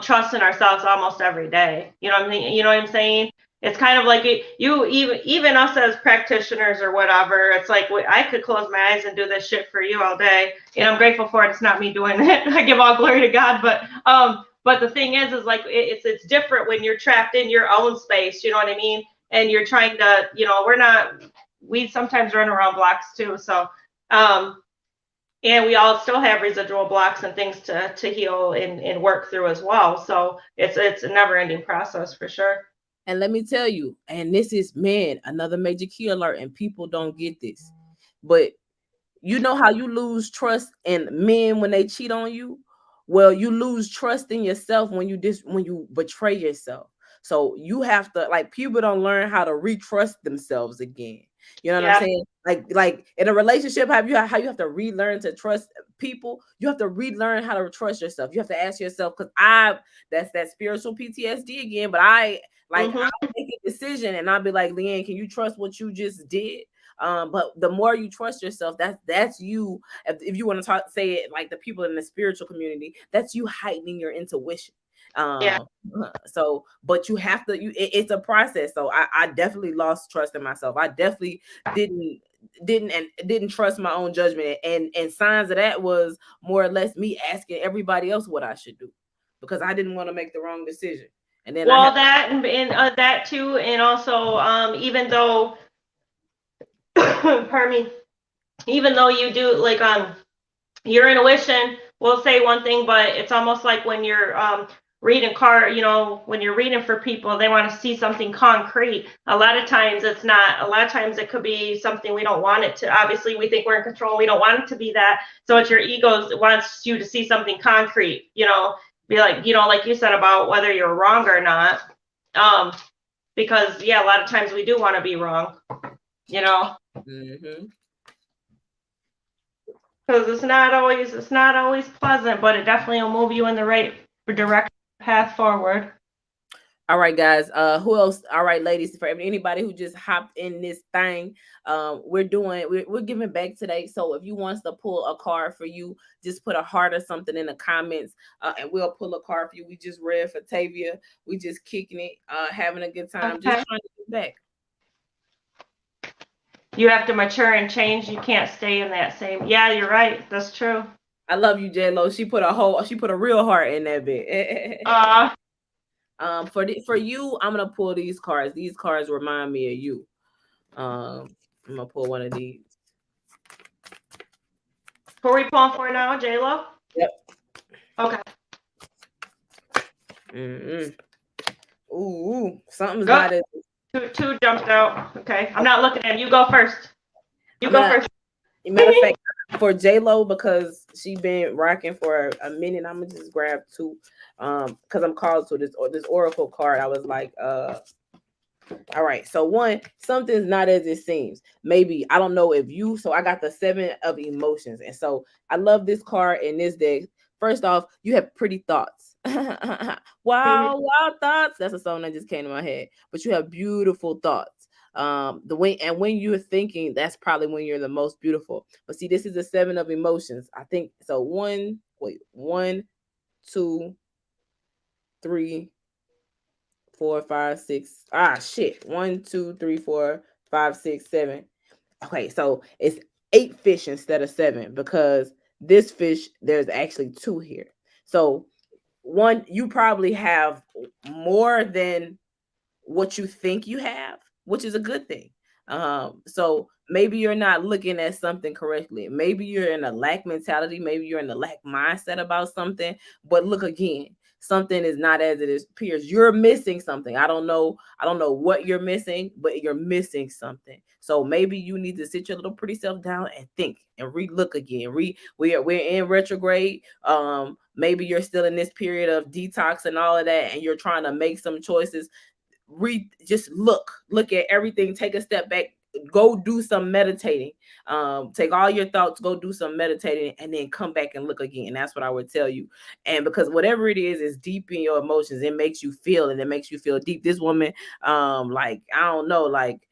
B: trusting ourselves almost every day. You know what I mean? You know what I'm saying? It's kind of like even us as practitioners or whatever. It's like I could close my eyes and do this shit for you all day, and I'm grateful for it. It's not me doing it. I give all glory to God. But the thing is like it's different when you're trapped in your own space. You know what I mean? And you're trying to, we sometimes run around blocks too. So, and we all still have residual blocks and things to heal and work through as well. So it's a never ending process for sure.
A: And let me tell you, and this is, another major key alert, and people don't get this. But you know how you lose trust in men when they cheat on you? Well, you lose trust in yourself when you betray yourself. So you have to, like, people don't learn how to retrust themselves again. You know what I'm saying? Like in a relationship, how you have to relearn to trust people. You have to relearn how to trust yourself. You have to ask yourself, because that's that spiritual PTSD again. But I'll make a decision and I'll be like, Leanne, can you trust what you just did? But the more you trust yourself, that's you. If you want to say it like the people in the spiritual community, that's you heightening your intuition.
B: Yeah.
A: So but you have to it's a process. So I definitely lost trust in myself. I definitely didn't trust my own judgment, and signs of that was more or less me asking everybody else what I should do because I didn't want to make the wrong decision. And then I
B: Well,
A: had
B: that and that too, and also even though, pardon me, even though you do like your intuition will say one thing, but it's almost like when you're reading when you're reading for people, they want to see something concrete. A lot of times it's not. A lot of times it could be something we don't want it to. Obviously, we think we're in control. We don't want it to be that. So it's your ego wants you to see something concrete. Be like, like you said about whether you're wrong or not. Because yeah, a lot of times we do want to be wrong.
A: Mm-hmm.
B: Because it's not always pleasant, but it definitely will move you in the right direct path forward.
A: All right, guys. Who else? All right, ladies. For anybody who just hopped in this thing, we're giving back today. So if you want us to pull a card for you, just put a heart or something in the comments, and we'll pull a card for you. We just read for Tavia. We just kicking it, having a good time,
B: Okay.
A: just trying to get back.
B: You have to mature and change. You can't stay in that same. Yeah, you're right. That's true.
A: I love you, J-Lo. She put a real heart in that bit. For you, I'm gonna pull these cards. These cards remind me of you. I'm gonna pull one of these.
B: Who are we pulling for now, J-Lo?
A: Yep.
B: Okay.
A: Ooh, something's not as.
B: Two jumped out. Okay, I'm not looking at him. You go first. Go first.
A: Matter of fact, for J-Lo, because she been rocking for a minute, I'm gonna just grab two. Because I'm called to this oracle card. I was like, all right. So one, something's not as it seems. Maybe I don't know if you. So I got the 7 of emotions, and so I love this card in this deck. First off, you have pretty thoughts. Wow, wild thoughts. That's a song that just came to my head. But you have beautiful thoughts. When you're thinking, that's probably when you're the most beautiful. But see, this is the 7 of emotions. I think so. 1, 2, 3, 4, 5, 6. 1, 2, 3, 4, 5, 6, 7. Okay, so it's 8 fish instead of 7 because this fish, there's actually 2 here. So one, you probably have more than what you think you have, which is a good thing. So maybe you're not looking at something correctly. Maybe you're in a lack mentality. Maybe you're in a lack mindset about something. But look again, something is not as it appears. You're missing something. I don't know what you're missing, but you're missing something. So maybe you need to sit your little pretty self down and think and relook again. We're in retrograde. Maybe you're still in this period of detox and all of that, and you're trying to make some choices. Just look at everything, take a step back, go do some meditating, take all your thoughts, go do some meditating, and then come back and look again. That's what I would tell you. And because whatever it is deep in your emotions, it makes you feel, and it makes you feel deep. This woman, like I don't know, like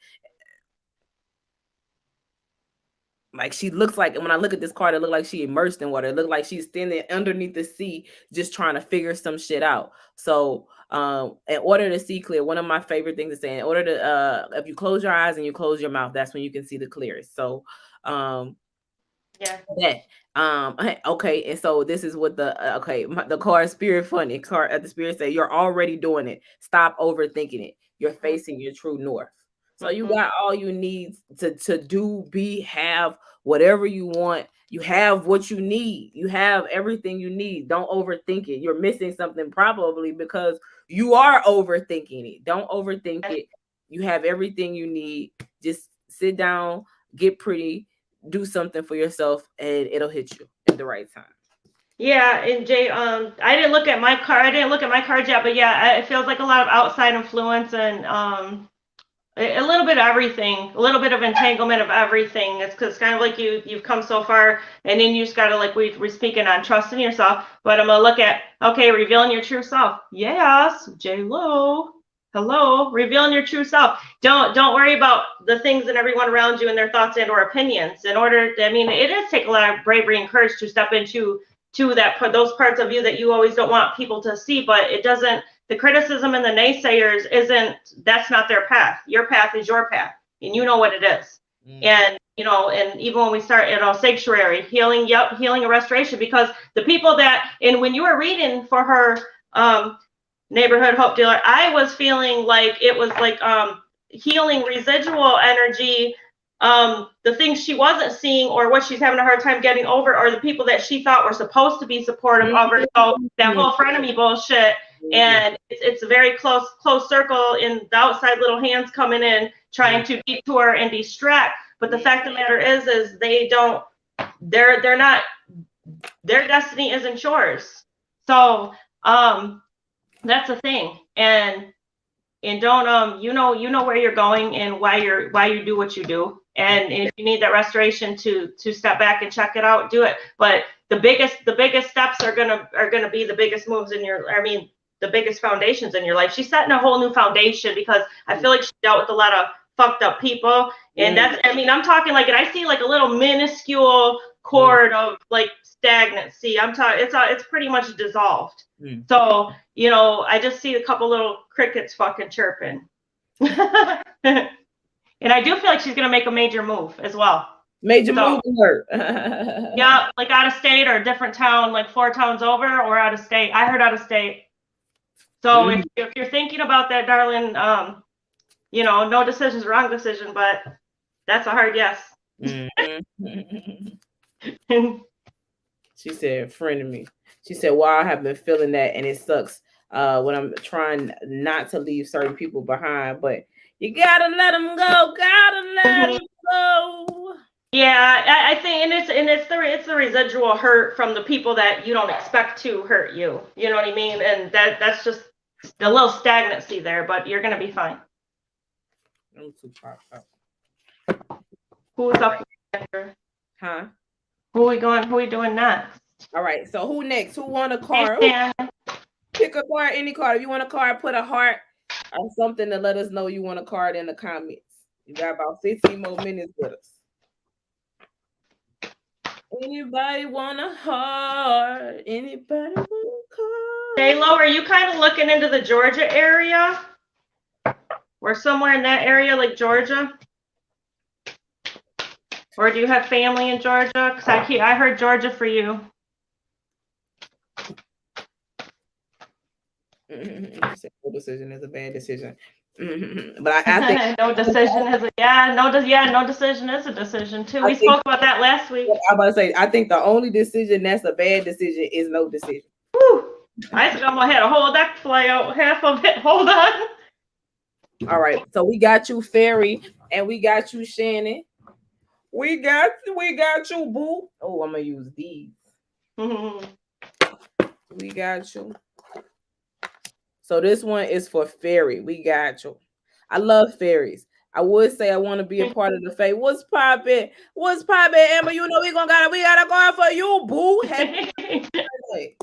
A: she looks like, when I look at this card, it looked like she immersed in water. It looked like she's standing underneath the sea, just trying to figure some shit out. So in order to see clear, one of my favorite things to say, in order to if you close your eyes and you close your mouth, that's when you can see the clearest. So okay. And so this is what the card Spirit Funny card at the Spirit say, you're already doing it. Stop overthinking it. You're facing your true north. So you got all you need to do, have whatever you want. You have what you need. You have everything you need. Don't overthink it. You're missing something probably because you are overthinking it. Don't overthink it. You have everything you need. Just sit down, get pretty, do something for yourself, and it'll hit you at the right time.
B: Yeah, and Jay, I didn't look at my card. I didn't look at my cards yet, but yeah, it feels like a lot of outside influence and a little bit of everything, a little bit of entanglement of everything. It's because kind of like you've come so far, and then you just gotta, like we're speaking on trusting yourself. But I'm gonna look at revealing your true self. Yes, J-Lo. Hello, revealing your true self. Don't worry about the things and everyone around you and their thoughts and or opinions. In order to, I mean, it does take a lot of bravery and courage to step into those parts of you that you always don't want people to see, but it doesn't, the criticism and the naysayers that's not their path. Your path is your path, and you know what it is. And and even when we start sanctuary, healing and restoration, because the people and when you were reading for her neighborhood hope dealer, I was feeling like it was like healing residual energy, the things she wasn't seeing or what she's having a hard time getting over, or the people that she thought were supposed to be supportive of her. So that whole frenemy bullshit, and it's a very close circle, in the outside little hands coming in trying to detour and distract. But the fact of the matter is they're not, their destiny isn't yours. So that's the thing. And don't you know where you're going and why you do what you do. And if you need that restoration to step back and check it out, do it. But the biggest steps are gonna be the biggest moves the biggest foundations in your life. She's setting a whole new foundation, because I feel like she dealt with a lot of fucked up people. And I'm talking like, and I see like a little minuscule cord of like stagnancy. I'm talking, it's pretty much dissolved. So, I just see a couple little crickets fucking chirping. And I do feel like she's going to make a major move as well.
A: Move her.
B: Yeah, like out of state or a different town, like 4 towns over, or out of state. I heard out of state. So if you're thinking about that, darling, no decision's wrong decision, but that's a hard yes.
A: She said, friend of me. She said, well, I have been feeling that, and it sucks when I'm trying not to leave certain people behind, but you gotta let them go. Gotta let them go.
B: Yeah, I think, and it's the residual hurt from the people that you don't expect to hurt you. You know what I mean? And that's just a little stagnancy there, but you're gonna be fine. Who's up after?
A: Huh?
B: Who we doing next?
A: All right. So who next? Who want a card? Pick a card, any card. If you want a card, put a heart or something to let us know you want a card in the comments. You got about 15 more minutes with us. Anybody want a heart? Anybody want a card?
B: J-Lo, are you kind of looking into the Georgia area? Or somewhere in that area, like Georgia? Or do you have family in Georgia? Because I heard Georgia for you.
A: No decision is a bad decision. But I think
B: no decision is no decision is a decision too. We spoke about that last week.
A: I'm about to say, I think the only decision that's a bad decision is no decision.
B: Whew. I think I'm gonna have a whole deck fly out, half of it. Hold on.
A: All right, so we got you, Fairy, and we got you, Shannon. We got you, boo. Oh, I'm gonna use these. We got you. So this one is for Fairy. We got you. I love fairies. I would say I want to be a part of the fae. What's poppin'? Amber? You know we got a card for you, boo. Happy birthday.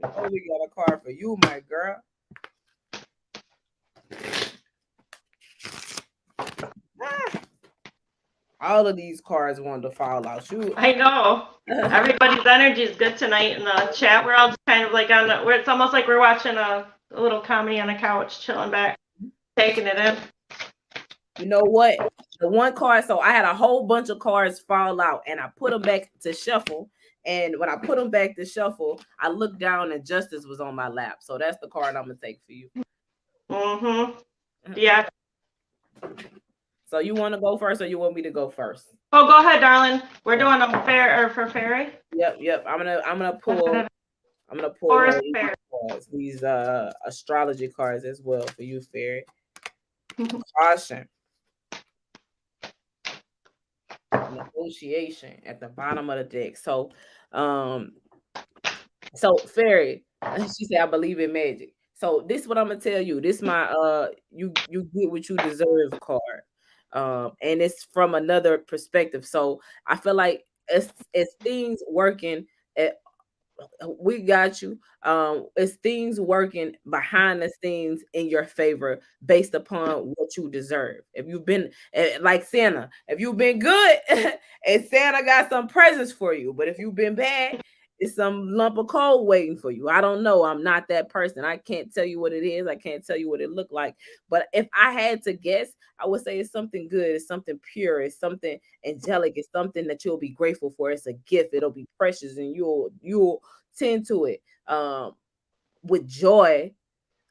A: Oh, we got a card for you, my girl. All of these cards wanted to fall out. Shoot.
B: I know. Everybody's energy is good tonight in the chat. We're all just kind of like it's almost like we're watching a little comedy on a couch, chilling back, taking it in.
A: You know what? The one card, so I had a whole bunch of cards fall out, and I put them back to shuffle. And when I put them back to shuffle, I looked down and Justice was on my lap. So that's the card I'm gonna take for you.
B: Yeah.
A: So you want to go first, or you want me to go first?
B: Oh, go ahead, darling. We're doing a for fairy.
A: Yep. I'm gonna pull these astrology cards as well for you, Fairy. Caution. Negotiation at the bottom of the deck. So Fairy, she said, I believe in magic. So this is what I'm gonna tell you. This my you get what you deserve card. And it's from another perspective. So I feel like as things working we got you. It's things working behind the scenes in your favor based upon what you deserve. If you've been like Santa, if you've been good, and Santa got some presents for you, but if you've been bad, it's some lump of coal waiting for you. I don't know. I'm not that person. I can't tell you what it is. I can't tell you what it looked like. But if I had to guess, I would say it's something good. It's something pure. It's something angelic. It's something that you'll be grateful for. It's a gift. It'll be precious, and you'll tend to it with joy.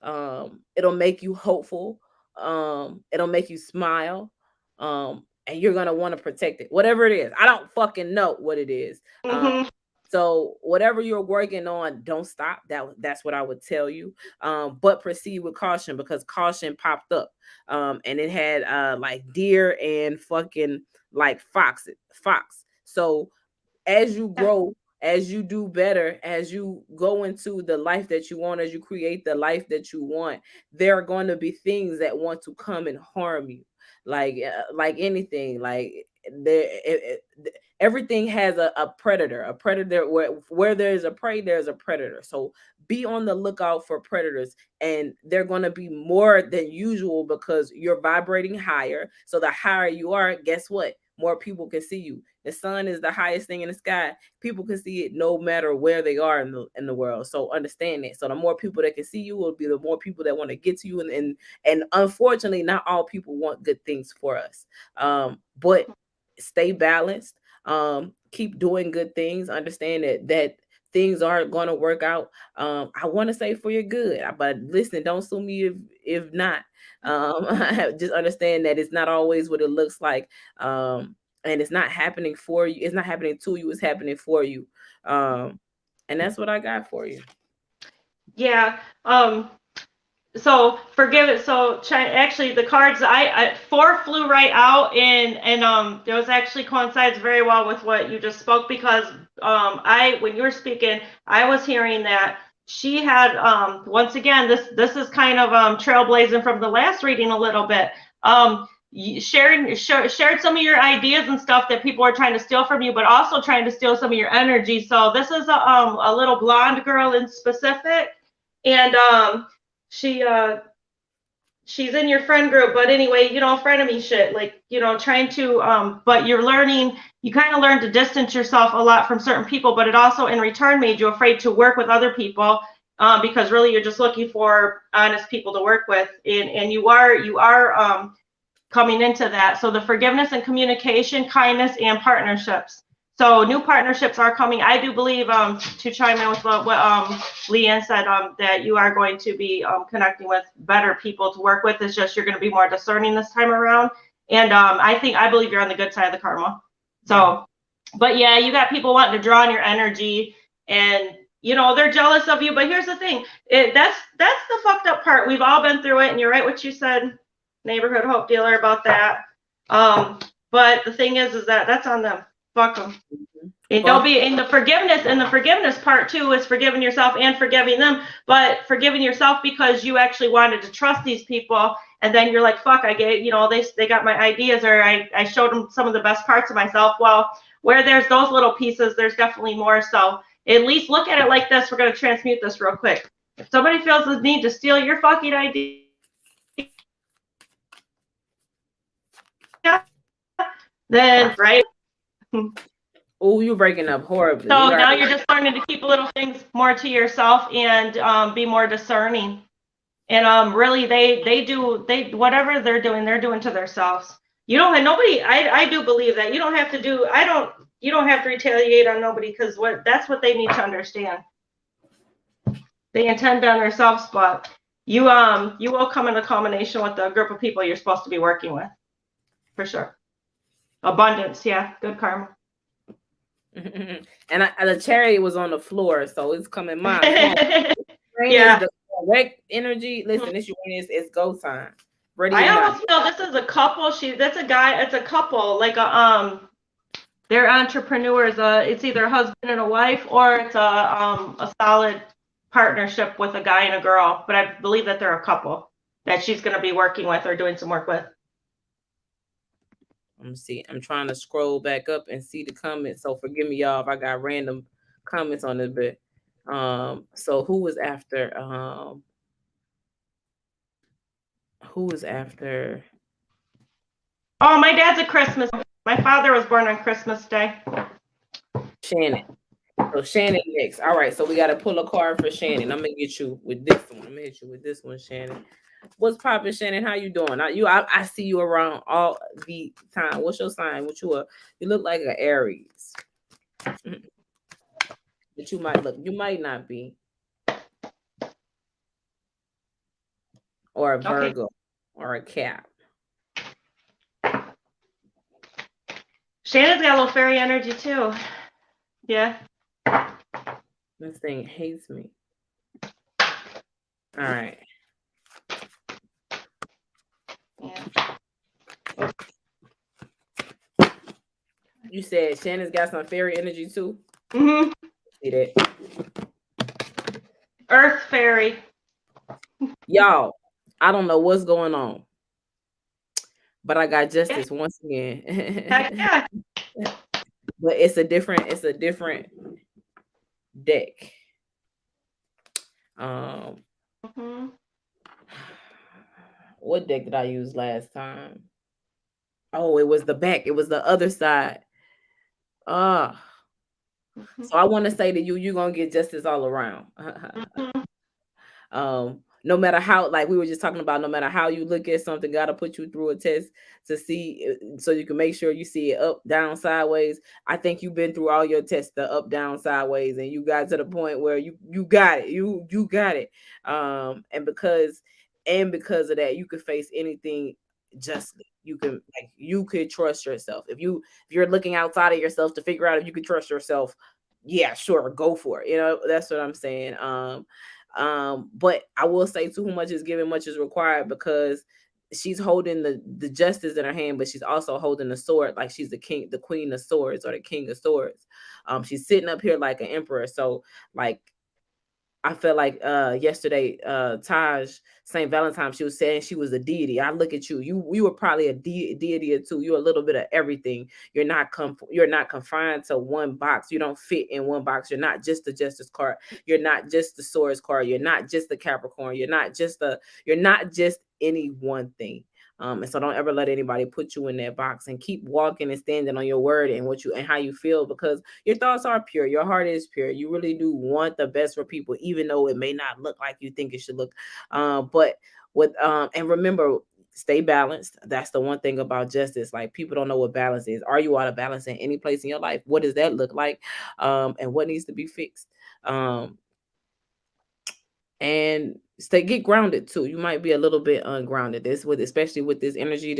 A: It'll make you hopeful. It'll make you smile. And you're gonna want to protect it, whatever it is. I don't fucking know what it is.
B: Mm-hmm.
A: So whatever you're working on, don't stop. That's what I would tell you. But proceed with caution, because caution popped up. And it had like deer and fucking like fox. So as you grow, as you do better, as you go into the life that you want, as you create the life that you want, there are going to be things that want to come and harm you. Like anything, like there everything has a predator. A predator, where there's a prey, there's a predator. So be on the lookout for predators, and they're going to be more than usual because you're vibrating higher. So the higher you are, guess what? More people can see you. The sun is the highest thing in the sky. People can see it no matter where they are in the world. So understand that. So the more people that can see you will be the more people that want to get to you. And unfortunately, not all people want good things for us. But stay balanced. Keep doing good things. Understand that things aren't going to work out. I want to say for your good, but listen, don't sue me if not. Just understand that it's not always what it looks like. And it's not happening for you. It's not happening to you. It's happening for you. And that's what I got for you.
B: Yeah. So forgive it. So actually, the cards I four flew right out, and it was actually coincides very well with what you just spoke, because I when you were speaking, I was hearing that she had once again, this is kind of trailblazing from the last reading a little bit. Shared some of your ideas and stuff that people are trying to steal from you, but also trying to steal some of your energy. So this is a little blonde girl in specific, and she she's in your friend group, but anyway, frenemy shit, like, trying to but you're learning, you kind of learn to distance yourself a lot from certain people, but it also in return made you afraid to work with other people, because really you're just looking for honest people to work with, and you are coming into that. So the forgiveness and communication, kindness, and partnerships. So new partnerships are coming. I do believe, to chime in with what Leanne said, that you are going to be connecting with better people to work with. It's just you're going to be more discerning this time around. And I believe you're on the good side of the karma. So, but yeah, you got people wanting to draw on your energy, and they're jealous of you. But here's the thing, that's the fucked up part. We've all been through it, and you're right what you said, neighborhood hope dealer, about that. But the thing is that that's on them. Fuck them. And don't be in the forgiveness part too is forgiving yourself and forgiving them, but forgiving yourself because you actually wanted to trust these people, and then you're like, fuck, I get, they got my ideas, or I showed them some of the best parts of myself. Well, where there's those little pieces, there's definitely more. So at least look at it like this. We're going to transmute this real quick. If somebody feels the need to steal your fucking idea, then right.
A: Oh, you're breaking up horribly.
B: So now you're just learning to keep little things more to yourself, and be more discerning. And really, they do whatever they're doing to themselves. You don't have nobody. I do believe that you don't have to do. You don't have to retaliate on nobody, because that's what they need to understand. They intend on themselves, but you will come in a combination with the group of people you're supposed to be working with, for sure. Abundance, yeah, good karma.
A: And the chariot was on the floor, so it's coming my
B: yeah,
A: the correct energy. Listen, this it's go time.
B: Ready? I almost feel this is a couple. That's a guy. It's a couple, like they're entrepreneurs. It's either a husband and a wife, or it's a solid partnership with a guy and a girl. But I believe that they're a couple that she's going to be working with or doing some work with.
A: Let me see. I'm trying to scroll back up and see the comments. So forgive me, y'all, if I got random comments on this bit. So who was after? Who was after?
B: Oh, my dad's a Christmas. My father was born on Christmas Day.
A: Shannon. So Shannon next. All right. So we got to pull a card for Shannon. I'm gonna get you with this one. I'm gonna hit you with this one, Shannon. What's poppin', Shannon? How you doing? I see you around all the time. What's your sign? What you are? You look like an Aries. But you might look. You might not be. Or a Virgo. Okay. Or a Cap.
B: Shannon's got a little fairy energy too. Yeah.
A: This thing hates me. All right. Yeah. You said Shannon's got some fairy energy too?
B: Mm-hmm.
A: See that?
B: Earth fairy.
A: Y'all, I don't know what's going on, but I got justice once again.
B: Yeah.
A: But it's a different deck. Mm-hmm. What deck did I use last time? Oh, it was the back. It was the other side. Mm-hmm. So I want to say to you, you're gonna get justice all around. Mm-hmm. No matter how, like we were just talking about, no matter how you look at something, gotta put you through a test to see, so you can make sure you see it up, down, sideways. I think you've been through all your tests, the up, down, sideways, and you got to the point where you got it, you got it. And because of that, you could face anything justly. You could trust yourself. If you're looking outside of yourself to figure out if you can trust yourself, yeah, sure, go for it. You know, that's what I'm saying. But I will say too much is given, much is required, because she's holding the justice in her hand, but she's also holding the sword like she's the queen of swords, or the king of swords. She's sitting up here like an emperor. So like, I felt like yesterday, Taj St. Valentine, she was saying she was a deity. I look at you. You were probably a deity or two. You're a little bit of everything. You're not confined to one box. You don't fit in one box. You're not just the Justice card. You're not just the Swords card. You're not just the Capricorn. You're not just any one thing. And so don't ever let anybody put you in that box, and keep walking and standing on your word and how you feel, because your thoughts are pure. Your heart is pure. You really do want the best for people, even though it may not look like you think it should look. But with and remember, stay balanced. That's the one thing about justice. Like, people don't know what balance is. Are you out of balance in any place in your life? What does that look like? And what needs to be fixed? And get grounded too. You might be a little bit ungrounded. Especially with this energy,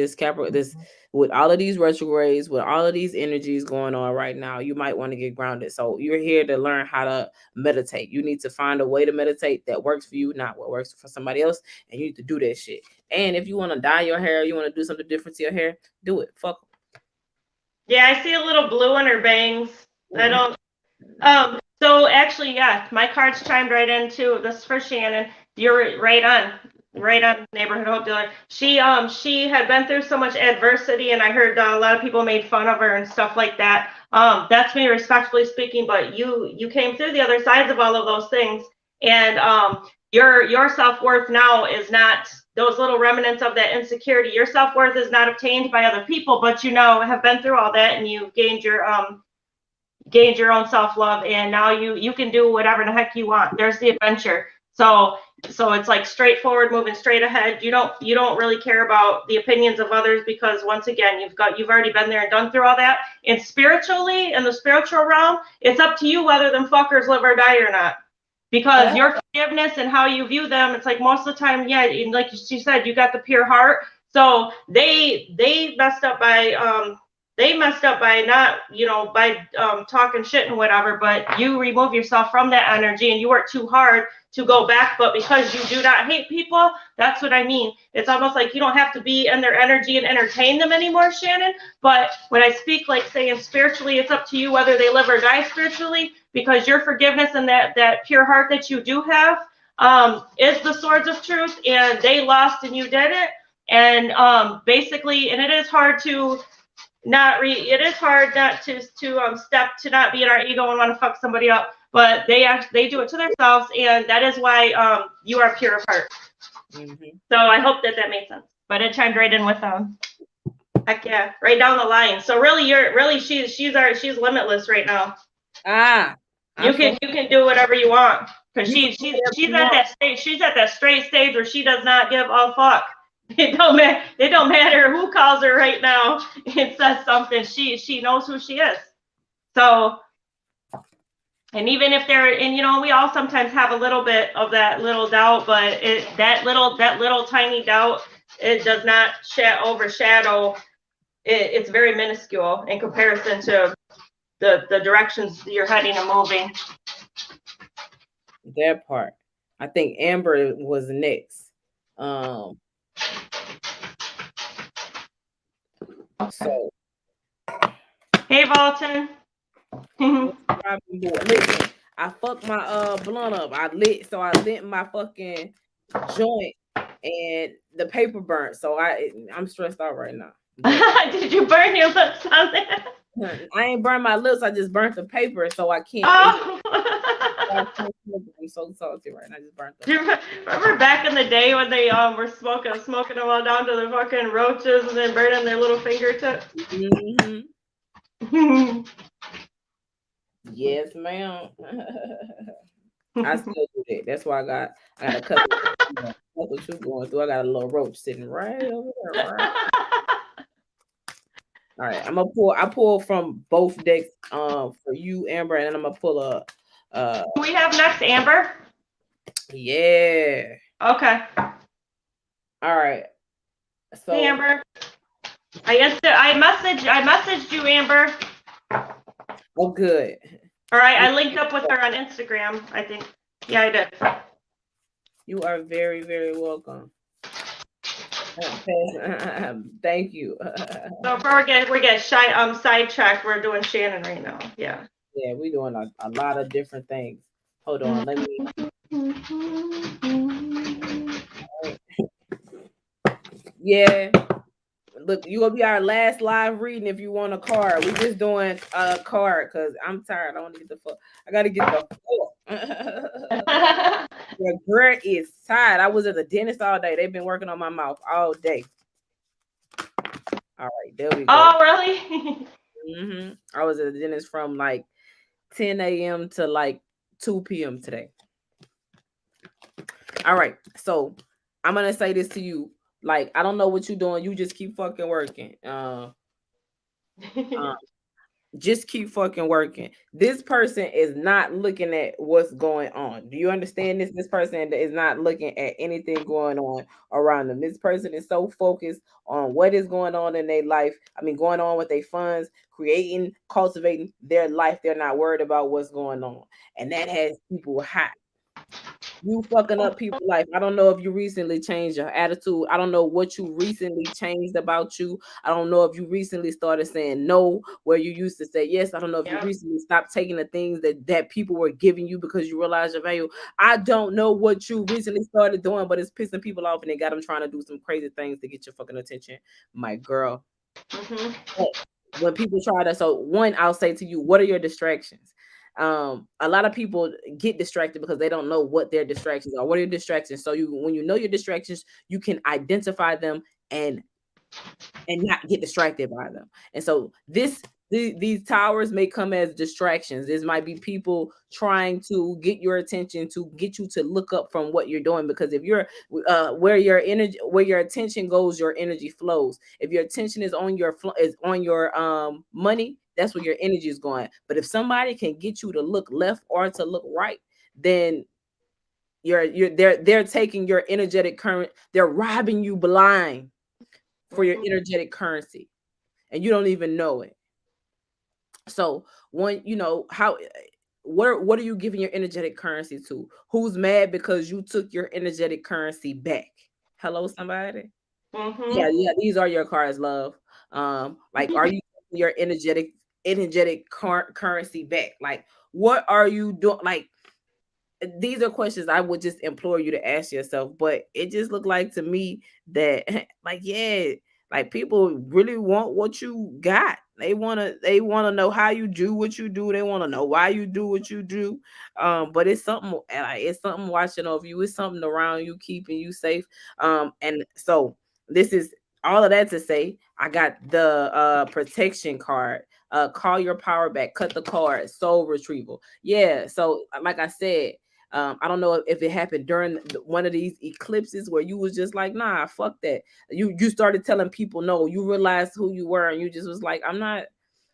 A: with all of these retrogrades, with all of these energies going on right now, you might want to get grounded. So you're here to learn how to meditate. You need to find a way to meditate that works for you, not what works for somebody else. And you need to do that shit. And if you want to dye your hair, you want to do something different to your hair, do it. Fuck.
B: Yeah, I see a little blue on her bangs. I don't. So actually, yeah, my cards chimed right in too. This is for Shannon. You're right on neighborhood hope dealer. She had been through so much adversity, and I heard a lot of people made fun of her and stuff like that. That's me respectfully speaking, but you came through the other sides of all of those things, and your self-worth now is not those little remnants of that insecurity. Your self-worth is not obtained by other people, but you know, have been through all that, and you've gained your own self-love, and now you can do whatever the heck you want. There's the adventure. So it's like straightforward, moving straight ahead. You don't really care about the opinions of others, because once again, you've already been there and done through all that. And spiritually, in the spiritual realm, it's up to you whether them fuckers live or die or not. Because your forgiveness and how you view them, it's like most of the time, yeah, like she said, you got the pure heart. So they messed up by not, by talking shit and whatever, but you remove yourself from that energy, and you work too hard to go back. But because you do not hate people, that's what I mean. It's almost like you don't have to be in their energy and entertain them anymore, Shannon. But when I speak, like saying spiritually, it's up to you whether they live or die spiritually, because your forgiveness and that pure heart that you do have is the swords of truth, and they lost and you did it. And basically, and it is hard to step to not be in our ego and want to fuck somebody up. but they do it to themselves, and that is why you are pure of heart.
A: Mm-hmm.
B: So I hope that made sense. But it chimed right in with heck yeah, right down the line. So really she's limitless right now. You can do whatever you want, because she's at that stage. She's at that straight stage where she does not give a fuck. It don't matter who calls her right now and says something. She knows who she is. So, and even if we all sometimes have a little bit of that little doubt, but that little tiny doubt, it does not overshadow. It's very minuscule in comparison to the directions you're heading and moving.
A: That part. I think Amber was next. So
B: hey, Valton.
A: Listen, I fucked my blunt up. I lit my fucking joint, and the paper burnt. So I'm stressed out right now.
B: Did you burn your lips on that?
A: I ain't burned my lips. I just burnt the paper, so I can't.
B: Oh.
A: I'm so salty right now. I just burnt them.
B: Do you remember back in the day when they were smoking them all down to the fucking roaches and then burning their little fingertips?
A: Mm-hmm. Yes, ma'am. I still do that. That's why I got a couple. That's what you going through. I got a little roach sitting right over there. Right? All right, I'm gonna pull. I pull from both decks for you, Amber, and then I'm gonna pull a.
B: Who we have next, Amber?
A: Yeah.
B: Okay.
A: All right. So
B: hey, Amber. I messaged you, Amber.
A: Oh, good.
B: All right, I linked up with her on Instagram, I think. Yeah, I did.
A: You are very, very welcome. Thank you.
B: So before we get sidetracked, we're doing Shannon right now. Yeah.
A: Yeah, we're doing a lot of different things. Hold on, let me. Yeah. Look, you gonna be our last live reading if you want a card. We just doing a card because I'm tired. I want to get the fuck. I gotta get the fuck. Your girl is tired. I was at the dentist all day. They've been working on my mouth all day. All right, there we go.
B: Oh, really?
A: Mm-hmm. I was at the dentist from like 10 a.m. to like 2 p.m. today. All right, so I'm gonna say this to you. Like, I don't know what you're doing. You just keep fucking working. Just keep fucking working. This person is not looking at what's going on. Do you understand this? This person is not looking at anything going on around them. This person is so focused on what is going on in their life. I mean, going on with their funds, creating, cultivating their life. They're not worried about what's going on. And that has people hot. You fucking up people's life. I don't know if you recently changed your attitude. I don't know what you recently changed about you. I don't know if you recently started saying no where you used to say yes. I don't know if you recently stopped taking the things that people were giving you because you realized your value. I don't know what you recently started doing, but it's pissing people off and it got them trying to do some crazy things to get your fucking attention, my girl. Mm-hmm. When people try to, so one, I'll say to you, what are your distractions? A lot of people get distracted because they don't know what their distractions are. What are your distractions? So when you know your distractions, you can identify them and not get distracted by them. And so these towers may come as distractions. This might be people trying to get your attention, to get you to look up from what you're doing, because if you're where your attention goes, your energy flows. If your attention is on your money, that's where your energy is going. But if somebody can get you to look left or to look right, then they're taking your energetic current, they're robbing you blind for your energetic currency, and you don't even know it. So when what are you giving your energetic currency to? Who's mad because you took your energetic currency back? Hello, somebody.
B: Mm-hmm.
A: Yeah, these are your cards, love. Like, are you your energetic currency back? Like, what are you doing? Like, these are questions I would just implore you to ask yourself. But it just looked like to me that like, yeah, Like people really want what you got. They wanna know how you do what you do. They wanna know why you do what you do. But it's something like it's something watching over you. It's something around you keeping you safe. And so this is all of that to say I got the protection card. Call your power back, cut the card, soul retrieval. Yeah. So like I said, I don't know if it happened during one of these eclipses where you was just like, nah, fuck that. You started telling people no. You realized who you were, and you just was like, I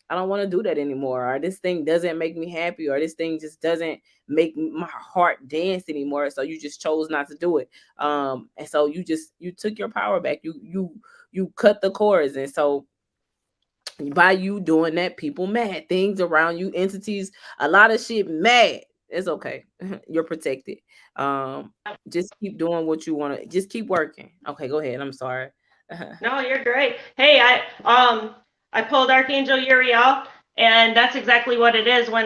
A: don't want to do that anymore, or this thing doesn't make me happy, or this thing just doesn't make my heart dance anymore. So you just chose not to do it. And so you took your power back. You cut the cords, and so by you doing that, people mad, things around you, entities, a lot of shit mad. It's okay. You're protected. Just keep doing what you want to. Just keep working. Okay, go ahead. I'm sorry.
B: No, you're great. Hey, I pulled Archangel Uriel, and that's exactly what it is. When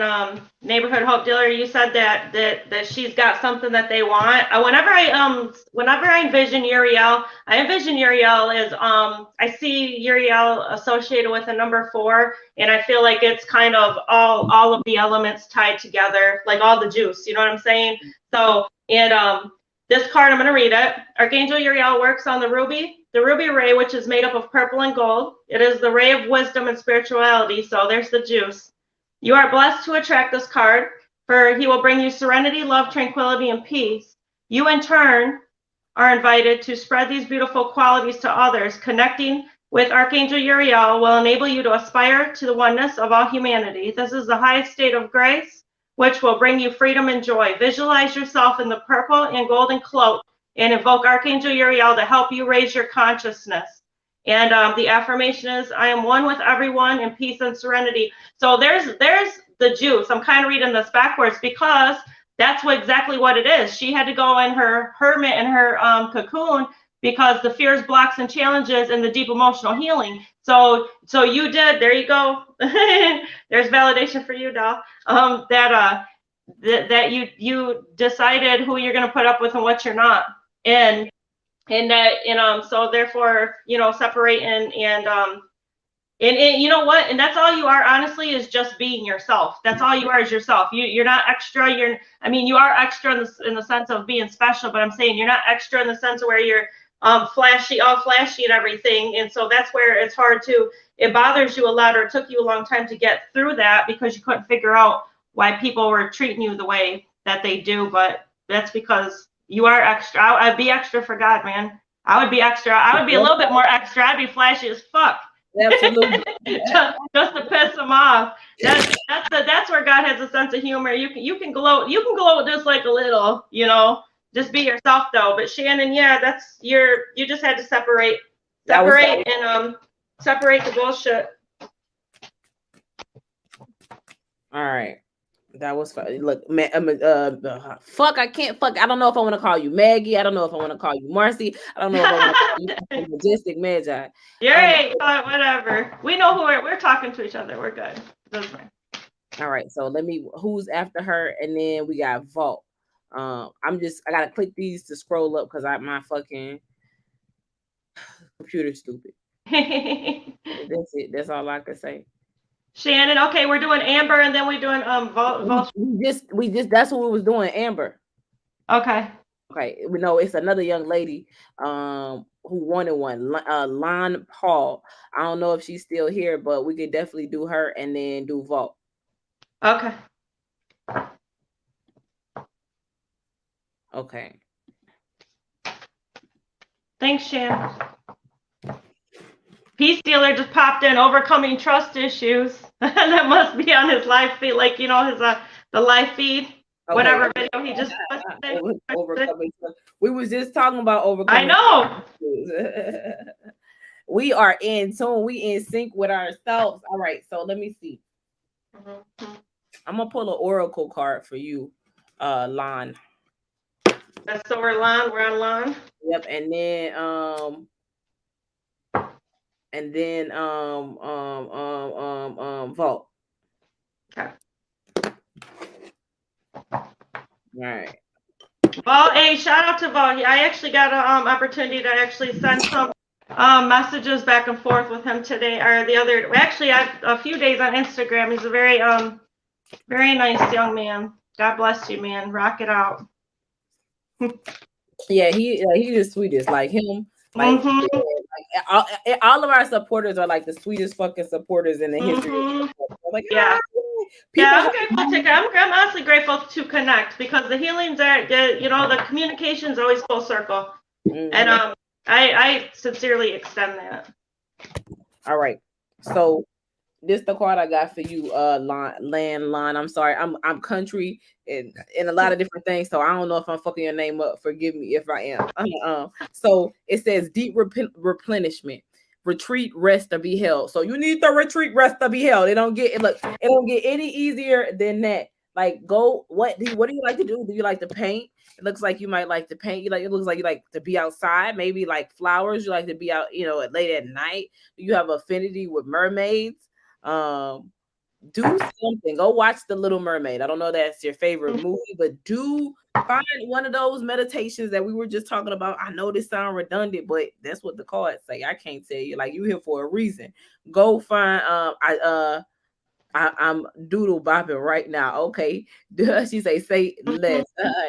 B: Neighborhood Hope Dealer, you said that she's got something that they want. Whenever I envision Uriel, I envision Uriel as I see Uriel associated with a number 4, and I feel like it's kind of all of the elements tied together, like all the juice. You know what I'm saying? So, and this card, I'm going to read it. Archangel Uriel works on the ruby ray, which is made up of purple and gold. It is the ray of wisdom and spirituality, so there's the juice. You are blessed to attract this card, for he will bring you serenity, love, tranquility, and peace. You, in turn, are invited to spread these beautiful qualities to others. Connecting with Archangel Uriel will enable you to aspire to the oneness of all humanity. This is the highest state of grace, which will bring you freedom and joy. Visualize yourself in the purple and golden cloak and invoke Archangel Uriel to help you raise your consciousness. And the affirmation is, I am one with everyone in peace and serenity. So there's the juice. I'm kind of reading this backwards because that's exactly what it is. She had to go in her hermit and her cocoon because the fears, blocks, and challenges and the deep emotional healing. So you did. There you go. There's validation for you, doll. That you decided who you're going to put up with and what you're not. And that, so therefore, separate and you know what? And that's all you are, honestly, is just being yourself. That's all you are, is yourself. You're not extra. You are extra in the sense of being special, but I'm saying you're not extra in the sense of where you're all flashy and everything. And so that's where it's hard it bothers you a lot, or it took you a long time to get through that because you couldn't figure out why people were treating you the way that they do. But that's because you are extra. I'd be extra for God, man. I would be extra. I would be a little bit more extra. I'd be flashy as fuck.
A: Absolutely.
B: just to piss them off. That's where God has a sense of humor. You can gloat just like a little, just be yourself though. But Shannon, yeah, you just had to separate and separate the bullshit.
A: All right. That was fun. Look, fuck. I can't fuck. I don't know if I want to call you Maggie. I don't know if I want to call you Marcy. I don't know if I want to call you Majestic Magi.
B: You're right. Whatever. We know who we're talking to each other. We're good. That's fine.
A: All right. So who's after her, and then we got Vault. I gotta click these to scroll up because my fucking computer's stupid. That's it. That's all I can say.
B: Shannon, okay, we're doing Amber, and then we're doing Vault.
A: We just that's what we was doing, Amber.
B: Okay.
A: Okay, we know it's another young lady who wanted one, Lon Paul. I don't know if she's still here, but we could definitely do her and then do Vault.
B: Okay.
A: Okay.
B: Thanks, Shannon. Peace Dealer just popped in, overcoming trust issues. That must be on his live feed, like his the live feed, okay. Whatever video he just
A: overcoming. We was just talking about overcoming.
B: I know.
A: We are in tune. We in sync with ourselves. All right, so let me see. Mm-hmm. I'm gonna pull an oracle card for you, Lon.
B: That's so we're on Lon.
A: Yep, and then Vault.
B: Okay.
A: All right.
B: Vault, hey, shout out to Vault. I actually got an opportunity to actually send some messages back and forth with him today, or the other. Actually, a few days on Instagram. He's a very nice young man. God bless you, man. Rock it out.
A: Yeah, he's the sweetest. Like him, like, all of our supporters are like the sweetest fucking supporters in the history. Like,
B: yeah.
A: People
B: I'm grateful to. I'm honestly grateful to connect, because the healings are, the communication's always full circle, and I sincerely extend that.
A: All right, so this the card I got for you, Landline. I'm sorry, I'm country and a lot of different things, so I don't know if I'm fucking your name up. Forgive me if I am. So it says deep replenishment. Retreat, rest, or be held. So you need to retreat, rest, or be held. It don't get any easier than that. Like, go. What do you like to do? Do you like to paint? It looks like you might like to paint. It looks like you like to be outside. Maybe like flowers. You like to be out. Late at night. Do you have affinity with mermaids? Do something. Go watch The Little Mermaid. I don't know if that's your favorite movie, but do find one of those meditations that we were just talking about. I know this sounds redundant, but that's what the cards say. I can't tell you. Like, you here for a reason. Go find I'm doodle bopping right now. Okay. She say less.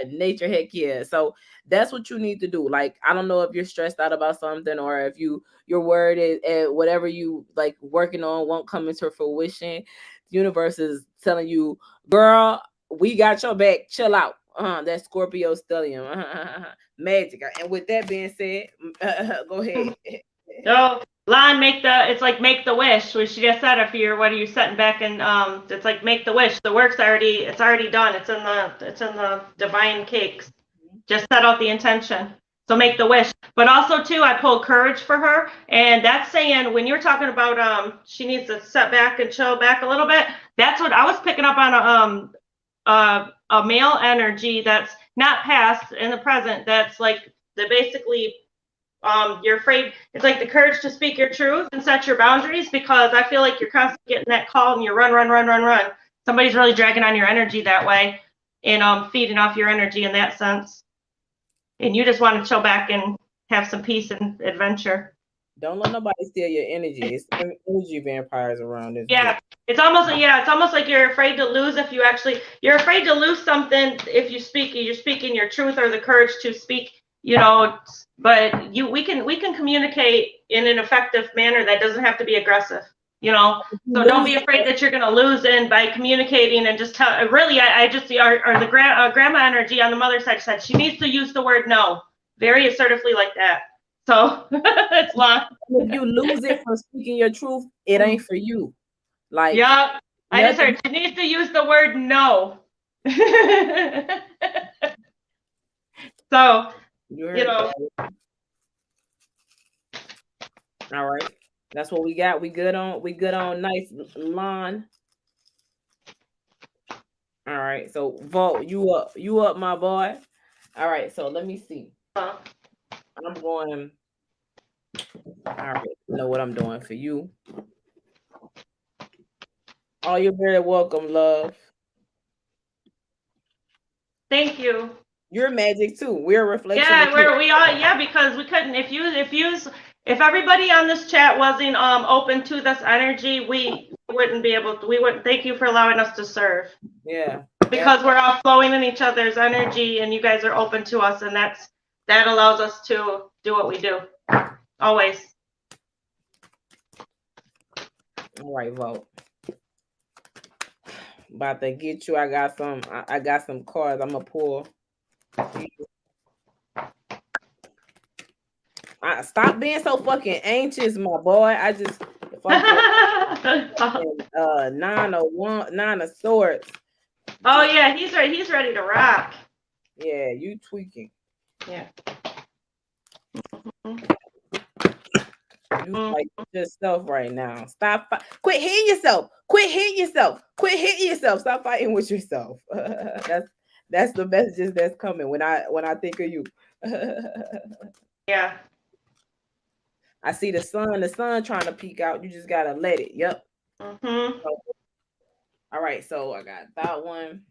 A: Nature, heck yeah. So that's what you need to do. Like, I don't know if you're stressed out about something, or if your word is whatever you like working on won't come into fruition. The universe is telling you, girl, we got your back. Chill out. That Scorpio stellium. Magic. And with that being said, go ahead.
B: So, Lon, it's like make the wish, which she just said. If you're, what are you setting back? And it's like make the wish. The work's already done. It's in the divine cakes. Just set out the intention. So make the wish. But also too, I pulled courage for her, and that's saying, when you're talking about she needs to set back and chill back a little bit. That's what I was picking up on, a male energy that's not past, in the present. That's like basically. You're afraid. It's like the courage to speak your truth and set your boundaries, because I feel like you're constantly getting that call and you run. Somebody's really dragging on your energy that way, and feeding off your energy in that sense. And you just want to chill back and have some peace and adventure.
A: Don't let nobody steal your energy. It's energy vampires around this.
B: Yeah, it's almost like you're afraid to lose. You're afraid to lose something if you're speaking your truth, or the courage to speak. But we can communicate in an effective manner that doesn't have to be aggressive. So don't be afraid that you're going to lose in by communicating, and just tell. Really, I just see the grandma energy on the mother side said she needs to use the word no very assertively, like that. So it's long.
A: If you lose it for speaking your truth, it ain't for you. Like,
B: yeah, I just heard she needs to use the word no. So,
A: all right, that's what we got. We good on nice lawn. All right, so Vault, you up, my boy. All right, so let me see. I'm going. All right, you know what I'm doing for you. Oh, you're very welcome, love.
B: Thank you.
A: You're magic too. We're a reflection.
B: Yeah, we are. Yeah, because we couldn't. If everybody on this chat wasn't open to this energy, we wouldn't be able to. We wouldn't. Thank you for allowing us to serve.
A: Yeah.
B: Because we're all flowing in each other's energy, and you guys are open to us, and that allows us to do what we do. Always.
A: All right, Vote. About to get you. I got some cards. I'm gonna pull. Stop being so fucking anxious, my boy. I just Nine of Swords.
B: Oh yeah, he's ready. He's ready to rock.
A: Yeah, you tweaking.
B: Yeah.
A: You like yourself right now. Stop. Quit hitting yourself. Quit hitting yourself. Quit hitting yourself. Stop fighting with yourself. That's the messages that's coming when I think of you.
B: Yeah.
A: I see the sun trying to peek out. You just gotta let it. Yep.
B: Mm-hmm.
A: All right, so I got that one.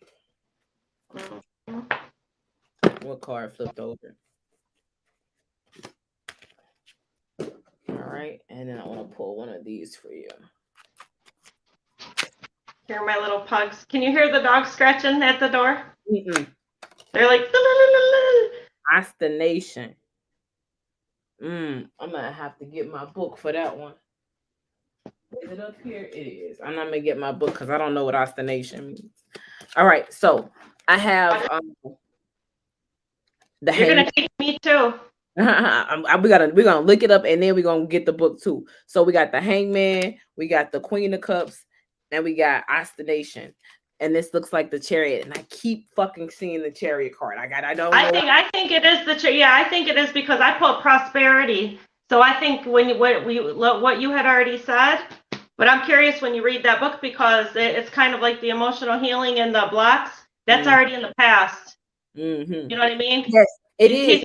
A: Mm-hmm. What card flipped over? right, and then I want to pull one of these for you.
B: Here are my little pugs. Can you hear the dogs scratching at the door?
A: Mm-mm.
B: They're like,
A: Ostination. I'm gonna have to get my book for that one. Is it up here? It is. I'm not gonna get my book because I don't know what ostination means. All right, so I have the
B: you're gonna teach me too.
A: we're gonna look it up and then we're gonna get the book too. So we got the Hangman, we got the Queen of Cups, and we got Ostination. And this looks like the Chariot, and I keep fucking seeing the Chariot card.
B: I think it is I think it is because I put prosperity. So I think what you had already said, but I'm curious when you read that book because it's kind of like the emotional healing and the blocks. That's already in the past.
A: Mm-hmm.
B: You know what I mean?
A: Yes, it is.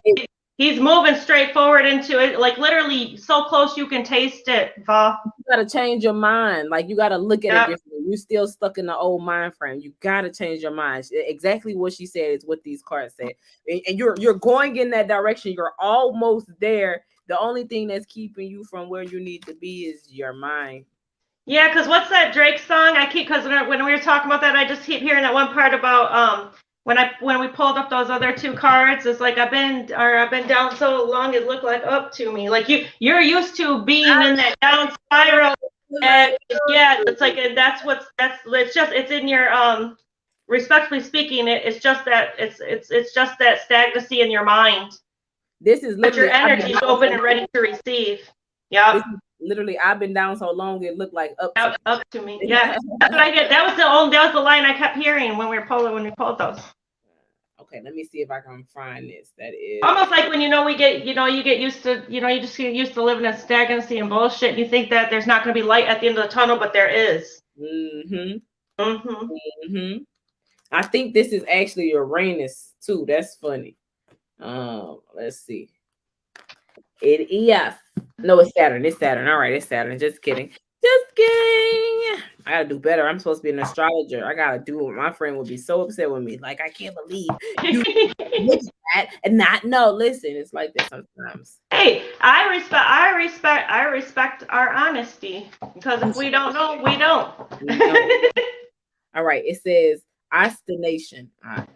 B: He's moving straight forward into it, like literally so close you can taste it. Va.
A: You gotta change your mind. Like you gotta look at it differently. You're still stuck in the old mind frame. You gotta change your mind. Exactly what she said is what these cards said, and you're going in that direction. You're almost there. The only thing that's keeping you from where you need to be is your mind.
B: Yeah, because what's that Drake song? Because when we were talking about that, I just keep hearing that one part about when we pulled up those other two cards. It's like I've been down so long it looked like up to me. Like you're used to being in that down spiral, and yeah, it's like it's in your respectfully speaking, it's just that stagnancy in your mind.
A: This is literally
B: but your energy is open and ready to receive. Yeah.
A: Literally, I've been down so long it looked like up
B: to me. Yeah, that's what I get. That was the line I kept hearing when we pulled those.
A: Okay, let me see if I can find this. That is
B: almost like when you get used to you just get used to living in stagnancy and bullshit. And you think that there's not going to be light at the end of the tunnel, but there is.
A: I think this is actually Uranus too. That's funny. Let's see. No, it's Saturn. It's Saturn. All right, it's Saturn. Just kidding. I gotta do better. I'm supposed to be an astrologer. I gotta do what my friend would be so upset with me. Like, I can't believe you look at that and not know. Listen, it's like this sometimes.
B: Hey, I respect our honesty because if we don't know, we don't.
A: All right, it says ostination. I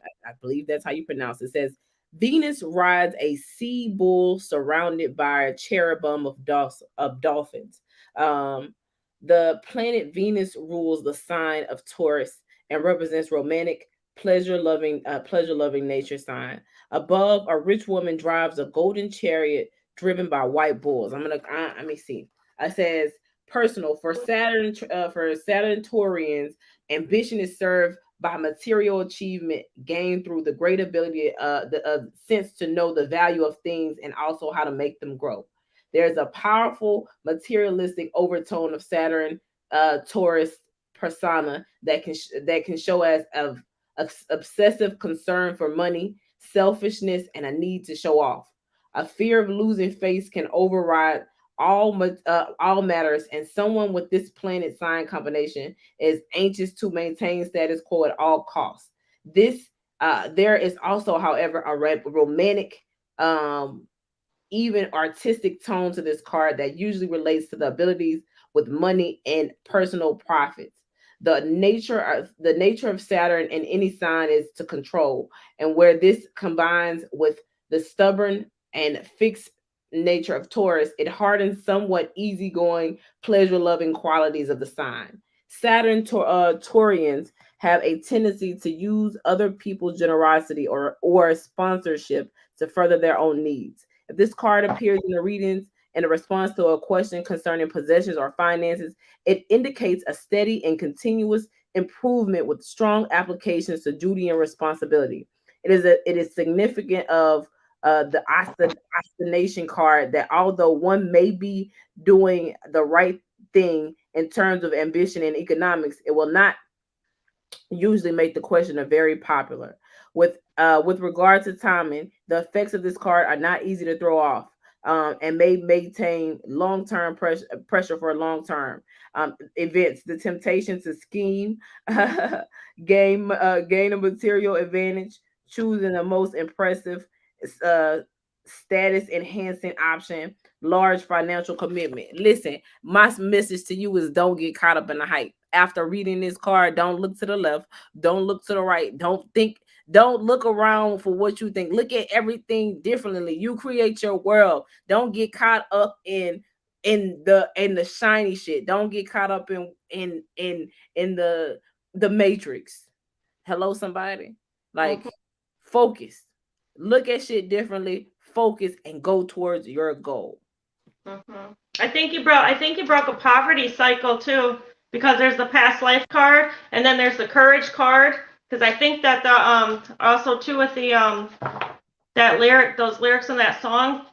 A: believe that's how you pronounce it. It says Venus rides a sea bull surrounded by a cherubim of dolphins. The planet Venus rules the sign of Taurus and represents romantic, pleasure-loving nature sign. Above, a rich woman drives a golden chariot driven by white bulls. Let me see. It says personal for Saturn Taurians. Ambition is served by material achievement gained through the great ability, the sense to know the value of things and also how to make them grow. There's a powerful materialistic overtone of Saturn Taurus persona that can show as of obsessive concern for money, selfishness, and a need to show off. A fear of losing face can override all matters, and someone with this planet sign combination is anxious to maintain status quo at all costs. There is also, however, a romantic, even artistic tone to this card that usually relates to the abilities with money and personal profits. The nature of Saturn in any sign is to control, and where this combines with the stubborn and fixed nature of Taurus, it hardens somewhat easygoing, pleasure-loving qualities of the sign. Saturn Taurians have a tendency to use other people's generosity or sponsorship to further their own needs. If this card appears in the readings in a response to a question concerning possessions or finances, it indicates a steady and continuous improvement with strong applications to duty and responsibility. It is significant of the ostination card that although one may be doing the right thing in terms of ambition and economics, it will not usually make the questioner very popular. With regard to timing, the effects of this card are not easy to throw off. And may maintain long-term pressure for long-term events. The temptation to scheme, gain a material advantage, choosing the most impressive status enhancing option, large financial commitment. Listen, my message to you is don't get caught up in the hype. After reading this card, don't look to the left, don't look to the right, don't look around for what you think. Look at everything differently. You create your world. Don't get caught up in the shiny shit. Don't get caught up in the matrix. Hello, somebody. Like, focus. Look at shit differently. Focus and go towards your goal.
B: I think you broke a poverty cycle too, because there's the past life card, and then there's the courage card. Because I think that the also too with the those lyrics in that song,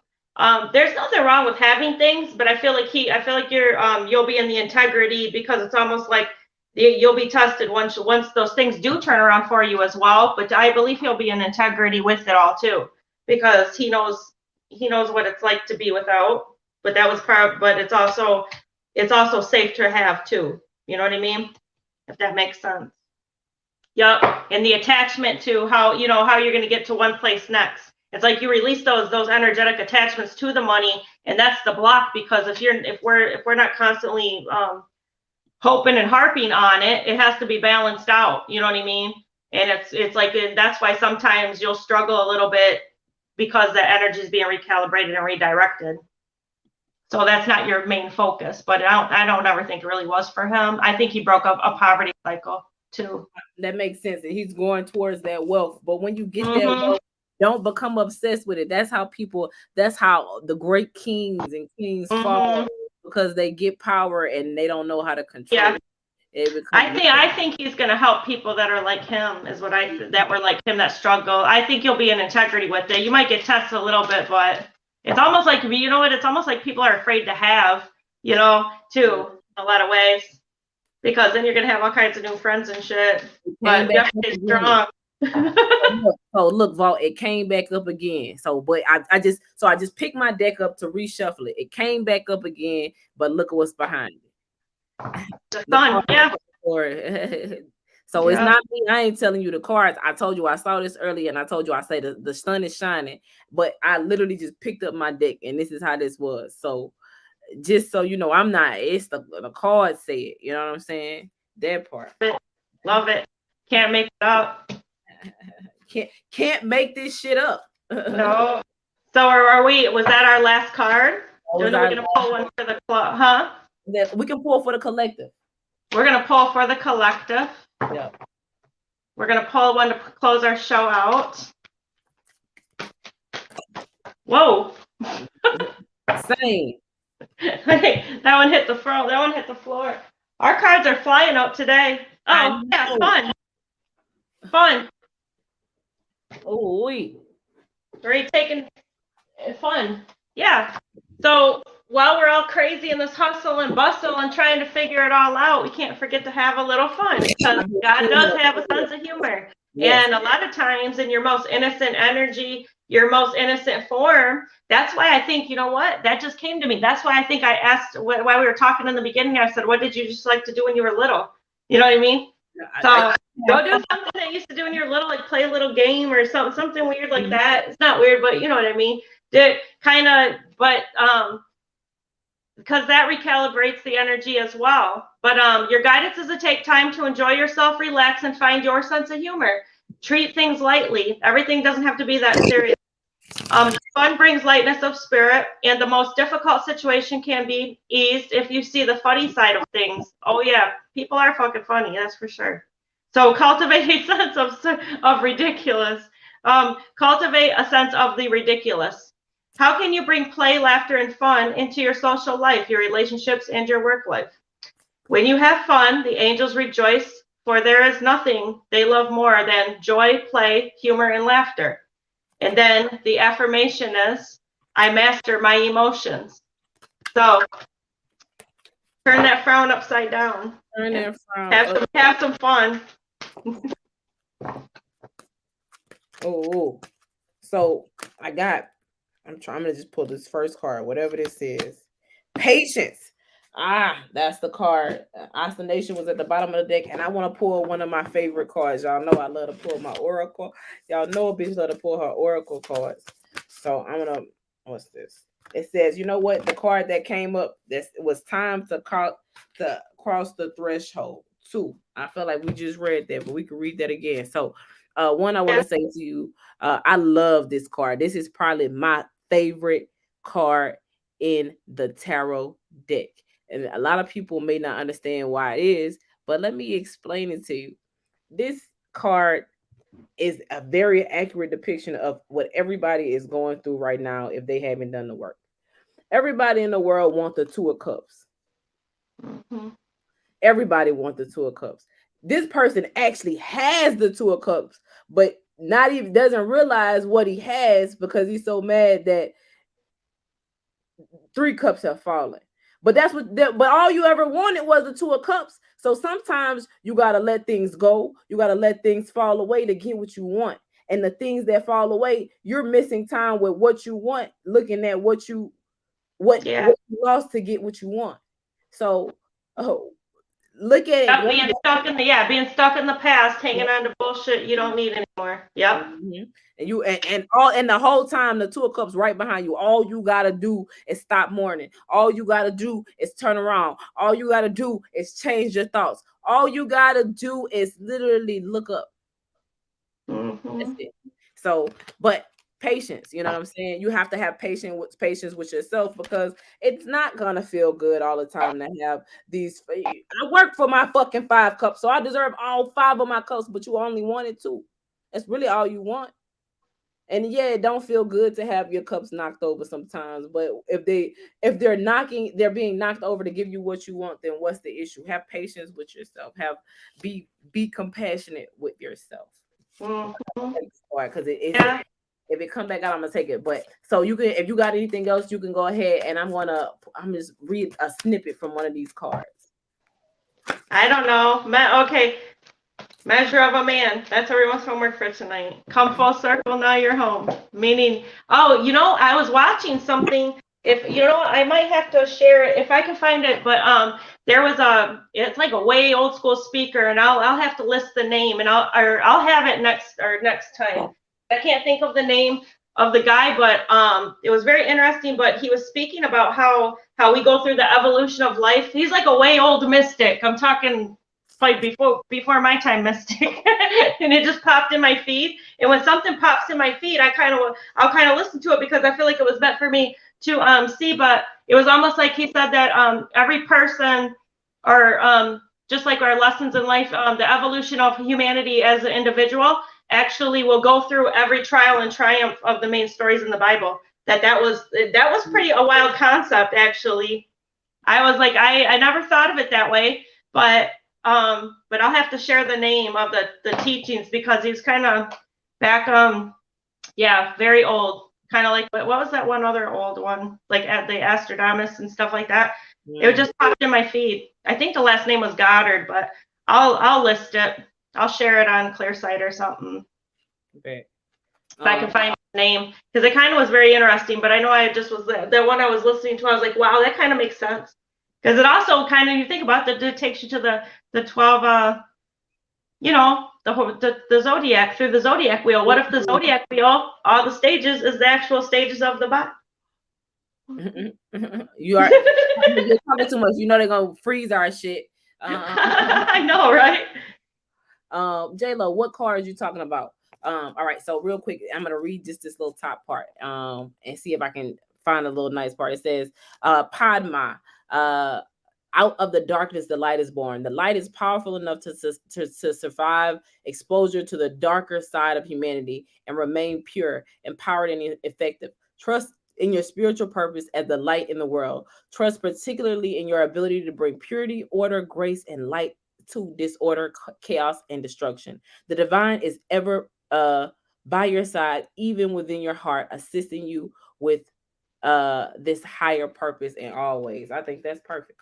B: there's nothing wrong with having things, but I feel like you'll be in the integrity, because it's almost like you'll be tested once those things do turn around for you as well. But I believe he'll be in integrity with it all too, because he knows what it's like to be without. But that was but it's also safe to have too. You know what I mean? If that makes sense. Yep. And the attachment to how you're going to get to one place next. It's like you release those energetic attachments to the money, and that's the block. Because if we're not constantly hoping and harping on it, it has to be balanced out. You know what I mean? And it's like, and that's why sometimes you'll struggle a little bit, because the energy is being recalibrated and redirected. So that's not your main focus. But I don't ever think it really was for him. I think he broke up a poverty cycle too.
A: That makes sense. And he's going towards that wealth. But when you get that wealth, don't become obsessed with it. That's how the great kings and queens fall, because they get power and they don't know how to control it.
B: I think he's going to help people that are like him, that were like him, that struggle. I think you'll be in integrity with it. You might get tested a little bit, but it's almost like, you know what? It's almost like people are afraid to have, too, in a lot of ways, because then you're going to have all kinds of new friends and shit. But you have to stay strong.
A: So look, Vault, it came back up again. So, but I just picked my deck up to reshuffle it. It came back up again, but look at what's behind it.
B: The sun, yeah.
A: So it's not me. I ain't telling you the cards. I told you I saw this earlier, and I told you I say the sun is shining. But I literally just picked up my deck, and this is how this was. So just so you know, I'm not. It's the cards say it. You know what I'm saying? That part.
B: Love it. Can't make it up.
A: Can't make this shit up.
B: No. So are we? Was that our last card? We're gonna pull one for the club, huh?
A: We can pull for the collective.
B: We're gonna pull for the collective.
A: Yeah.
B: We're gonna pull one to close our show out. Whoa.
A: Same.
B: That one hit the floor. That one hit the floor. Our cards are flying out today. Oh yeah, fun.
A: Oh, wait.
B: We're taking fun. Yeah. So while we're all crazy in this hustle and bustle and trying to figure it all out, we can't forget to have a little fun, because God does have a sense of humor. Yes. And a lot of times in your most innocent energy, your most innocent form, that's why I think, you know what, that just came to me. That's why I think I asked, while we were talking in the beginning, I said, what did you just like to do when you were little? You know what I mean? So go do something that you used to do when you were little, like play a little game or something weird like that. It's not weird, but you know what I mean. Because that recalibrates the energy as well. But your guidance is to take time to enjoy yourself, relax, and find your sense of humor. Treat things lightly. Everything doesn't have to be that serious. Fun brings lightness of spirit, and the most difficult situation can be eased if you see the funny side of things. Oh yeah, people are fucking funny, that's for sure. So cultivate a sense of ridiculous. Cultivate a sense of the ridiculous. How can you bring play, laughter, and fun into your social life, your relationships, and your work life? When you have fun, the angels rejoice, for there is nothing they love more than joy, play, humor, and laughter. And then the affirmation is, I master my emotions. So turn that frown upside down.
A: Turn that frown.
B: Have some fun.
A: Oh, so I'm gonna just pull this first card, whatever this is. Patience. That's the card. Oscillation was at the bottom of the deck, and I want to pull one of my favorite cards. Y'all know I love to pull my oracle. Y'all know a bitch love to pull her oracle cards. So I'm gonna, what's this? It says, you know what? The card that came up, this it was time to cross the threshold. Two. I feel like we just read that, but we can read that again. So one, I want to say to you, I love this card. This is probably my favorite card in the tarot deck. And a lot of people may not understand why it is, but let me explain it to you. This card is a very accurate depiction of what everybody is going through right now if they haven't done the work. Everybody in the world wants the Two of Cups.
B: Mm-hmm.
A: Everybody wants the Two of Cups. This person actually has the Two of Cups, but not even doesn't realize what he has because he's so mad that Three Cups have fallen. But but all you ever wanted was the Two of Cups. So sometimes you got to let things go. You got to let things fall away to get what you want. And the things that fall away, you're missing time with what you want, looking at what you lost to get what you want. So, oh, look at it.
B: Being stuck in the past, hanging on to bullshit you don't need anymore. Yep.
A: Mm-hmm. And the whole time the Two of Cups right behind you. All you gotta do is stop mourning. All you gotta do is turn around. All you gotta do is change your thoughts. All you gotta do is literally look up.
B: Mm-hmm.
A: That's it. So, but patience, you know what I'm saying? You have to have patience with yourself because it's not gonna feel good all the time to have these. I work for my fucking 5 cups, so I deserve all 5 of my cups, but you only wanted 2. That's really all you want. And yeah, it don't feel good to have your cups knocked over sometimes, but if they're being knocked over to give you what you want, then what's the issue? Have patience with yourself. Be compassionate with yourself.
B: Mm-hmm.
A: Because if it come back out, I'm gonna take it. But so you can, if you got anything else, you can go ahead, and I'm just read a snippet from one of these cards.
B: I don't know. Okay. Measure of a Man. That's everyone's homework for tonight. Come full circle, now you're home. Meaning, I was watching something. If I might have to share it if I can find it. But there was it's like a way old school speaker, and I'll have to list the name, and I'll have it next time. I can't think of the name of the guy, but it was very interesting. But he was speaking about how we go through the evolution of life. He's like a way old mystic. I'm talking like before my time mystic. And it just popped in my feed. And when something pops in my feed, I'll kind of listen to it because I feel like it was meant for me to see. But it was almost like he said that every person, or just like our lessons in life, the evolution of humanity as an individual actually will go through every trial and triumph of the main stories in the Bible. That was pretty a wild concept, actually. I was like, I never thought of it that way, but I'll have to share the name of the teachings because he's kind of back, very old. Kind of like, what was that one other old one? Like at the Astronomus and stuff like that. Yeah. It just popped in my feed. I think the last name was Goddard, but I'll list it. I'll share it on Clearside or something.
A: Okay.
B: If I can find the name, because it kind of was very interesting. But I know I just was the one I was listening to. I was like, wow, that kind of makes sense. Because it also kind of, you think about that, it takes you to the 12, the zodiac, through the zodiac wheel. What if the zodiac wheel, all the stages, is the actual stages of the body?
A: You're talking too much. You know they're gonna freeze our shit.
B: I know, right?
A: J-Lo, what card are you talking about? All right, so real quick, I'm gonna read just this little top part and see if I can find a little nice part. It says, Padma, out of the darkness the light is born. The light is powerful enough to survive exposure to the darker side of humanity and remain pure, empowered, and effective. Trust in your spiritual purpose as the light in the world. Trust particularly in your ability to bring purity, order, grace, and light to disorder, chaos, and destruction. The divine is ever by your side, even within your heart, assisting you with this higher purpose in all ways. I think that's perfect.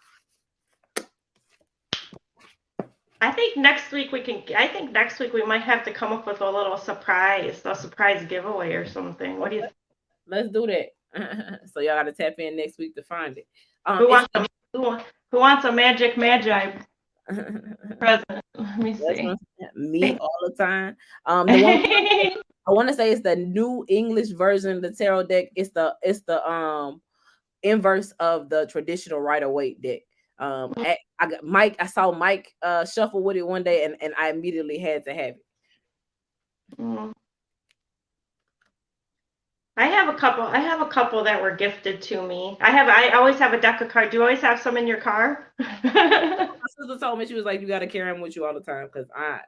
B: I think next week we might have to come up with a little surprise giveaway or something. What do you think?
A: Let's do that. So y'all gotta tap in next week to find it.
B: Who wants a magic magi present? Let me see.
A: Me all the time. The I want to say it's the New English version of the tarot deck. It's the inverse of the traditional Rider-Waite deck. I got Mike. I saw Mike shuffle with it one day, and I immediately had to have it.
B: Mm. I have a couple that were gifted to me. I always have a deck of cards. Do you always have some in your car?
A: My sister told me, she was like, you got to carry them with you all the time, because I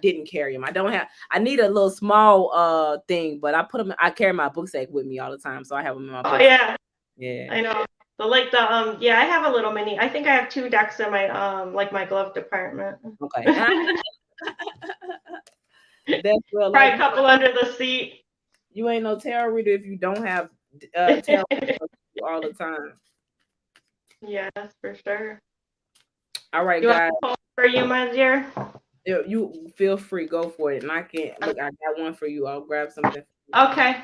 A: didn't carry them. I need a little small thing, but I carry my book sack with me all the time, so I have them in my book
B: sack.
A: Yeah.
B: I know. But like I have a little mini. I think I have 2 decks in my like my glove department.
A: Okay. That's real.
B: Probably a couple under the seat.
A: You ain't no tarot reader if you don't have tarot all the time.
B: Yes, for sure.
A: All right, guys.
B: For you, my dear.
A: You feel free, go for it. And I got one for you. I'll grab something.
B: Okay.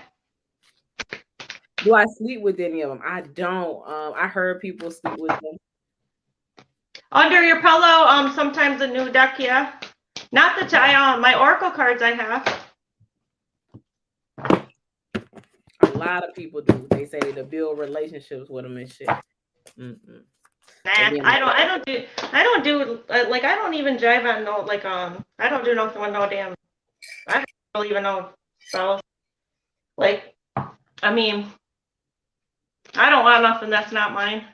A: Do I sleep with any of them? I don't. I heard people sleep with them.
B: Under your pillow, sometimes a new deck, yeah. Not the my oracle cards I have.
A: A lot of people do. They say to build relationships with them and shit.
B: Nah, I don't do like, I don't even drive on no, like, I don't do nothing with no damn, I don't even know spells. Like, I mean, I don't want nothing that's not mine.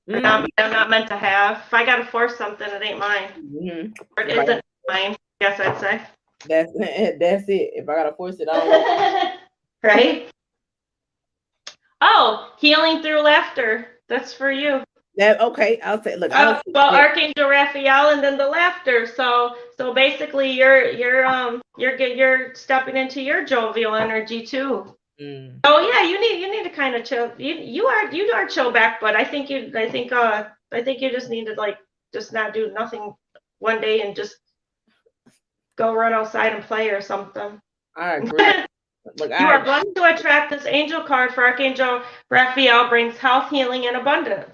B: I'm not meant to have. If I gotta force something, it ain't mine. Or it isn't mine, I guess I'd say.
A: That's it. If I gotta force it, I don't want
B: right? Oh, healing through laughter. That's for you.
A: Okay, I'll say. Look,
B: well, Archangel Raphael, and then the laughter. So basically, you're stepping into your jovial energy too. Oh yeah, you need to kind of chill. You are chill back, but I think you just need to, like, just not do nothing one day and just go run outside and play or something.
A: I agree. Look,
B: you are blessed to attract this angel card for Archangel Raphael, brings health, healing, and abundance.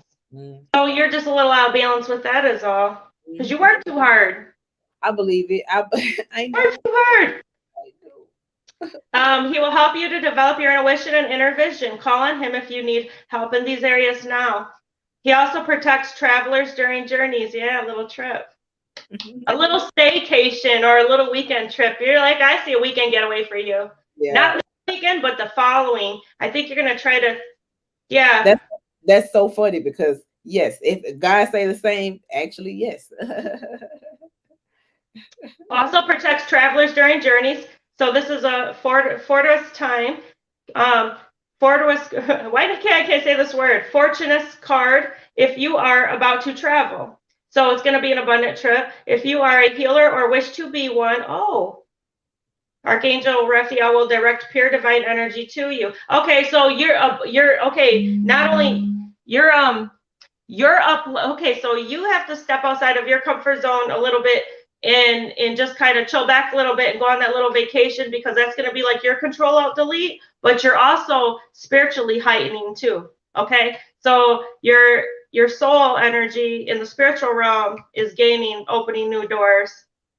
B: So you're just a little out of balance with that is all. Because you work too hard.
A: I believe it. I know.
B: Work too hard. He will help you to develop your intuition and inner vision. Call on him if you need help in these areas now. He also protects travelers during journeys. Yeah, a little trip. A little staycation or a little weekend trip. You're like, I see a weekend getaway for you. Yeah. Not the weekend, but the following. I think you're going to try to, yeah.
A: That's so funny because, yes, if God say the same, actually, yes.
B: Also protects travelers during journeys. So this is a fortuitous time. Fortuitous, why can't I say this word? Fortuitous card if you are about to travel. So it's going to be an abundant trip. If you are a healer or wish to be one, Archangel Raphael will direct pure divine energy to you. Okay, so you're okay. Not only you're up. Okay, so you have to step outside of your comfort zone a little bit and just kind of chill back a little bit and go on that little vacation, because that's going to be like your control alt delete, but you're also spiritually heightening too. Okay, so your soul energy in the spiritual realm is opening new doors.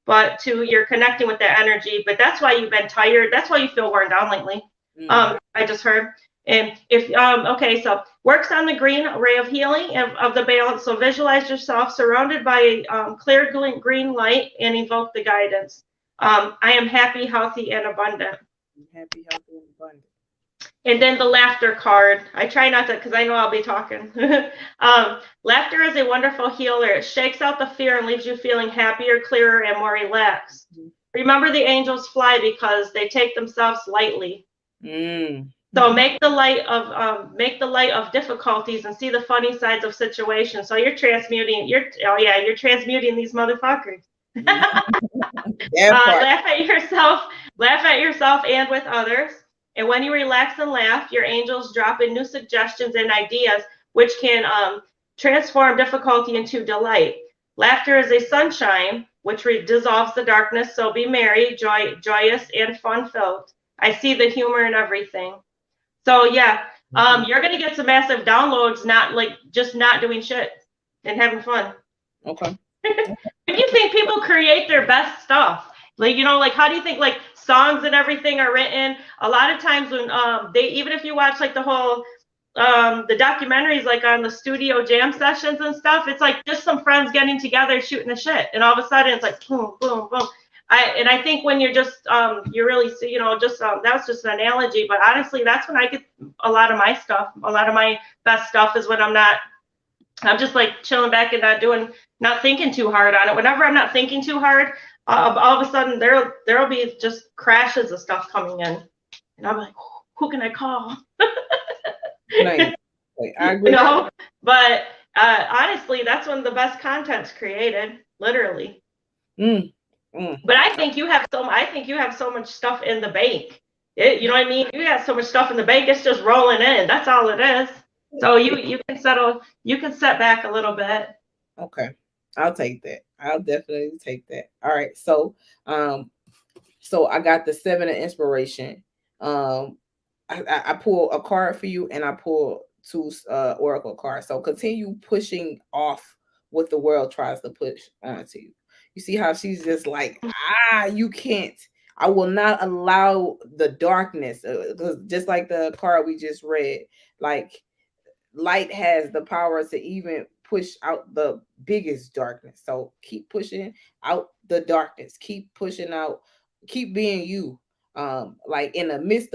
B: But you're connecting with that energy. But that's why you've been tired. That's why you feel worn down lately. I just heard. And if okay, so works on the green ray of healing of the balance. So visualize yourself surrounded by clear green light and evoke the guidance. I am happy, healthy, and abundant.
A: Happy, healthy, and abundant.
B: And then the laughter card. I try not to, because I know I'll be talking. Laughter is a wonderful healer. It shakes out the fear and leaves you feeling happier, clearer, and more relaxed. Remember, the angels fly because they take themselves lightly. So make the light of difficulties and see the funny sides of situations. So you're transmuting. You're transmuting these motherfuckers. Laugh at yourself and with others. And when you relax and laugh, your angels drop in new suggestions and ideas, which can transform difficulty into delight. Laughter is a sunshine, which dissolves the darkness. So be merry, joyous, and fun-filled. I see the humor in everything. So yeah, you're gonna get some massive downloads, just not doing shit and having fun.
A: Okay.
B: What do you think people create their best stuff? Like, how do you think, like, songs and everything are written. A lot of times when they, even if you watch like the whole the documentaries, like on the studio jam sessions and stuff, it's like just some friends getting together shooting the shit, and all of a sudden it's like boom, boom, boom. I think when you're just you really see, just that's just an analogy, but honestly, that's when I get a lot of my stuff. A lot of my best stuff is when I'm just like chilling back and not thinking too hard on it. Whenever I'm not thinking too hard, all of a sudden there'll be just crashes of stuff coming in, and I'm like, who can I call?
A: Nice. I agree.
B: But honestly, that's when the best content's created, literally. But I think you have so much stuff in the bank. You know what I mean? You got so much stuff in the bank, it's just rolling in. That's all it is. So you can set back a little bit.
A: Okay. I'll take that. I'll definitely take that. All right. So I got the 7 of inspiration. I pull a card for you, and I pull 2 oracle cards. So continue pushing off what the world tries to push onto you. You see how she's just like, you can't. I will not allow the darkness, because just like the card we just read, like light has the power to even push out the biggest darkness. So keep pushing out the darkness. Keep pushing out. Keep being you. Like in the midst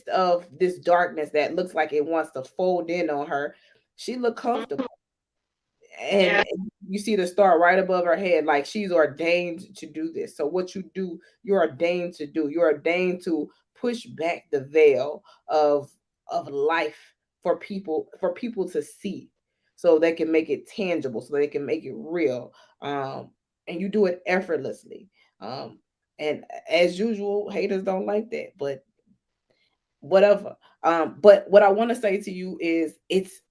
A: of this darkness that looks like it wants to fold in on her, she look comfortable. And you see the star right above her head, like she's ordained to do this. So what you do, you're ordained to do. You're ordained to push back the veil of life for people to see, so they can make it tangible, so they can make it real. And you do it effortlessly. And as usual, haters don't like that, but whatever. But what I want to say to you is, it's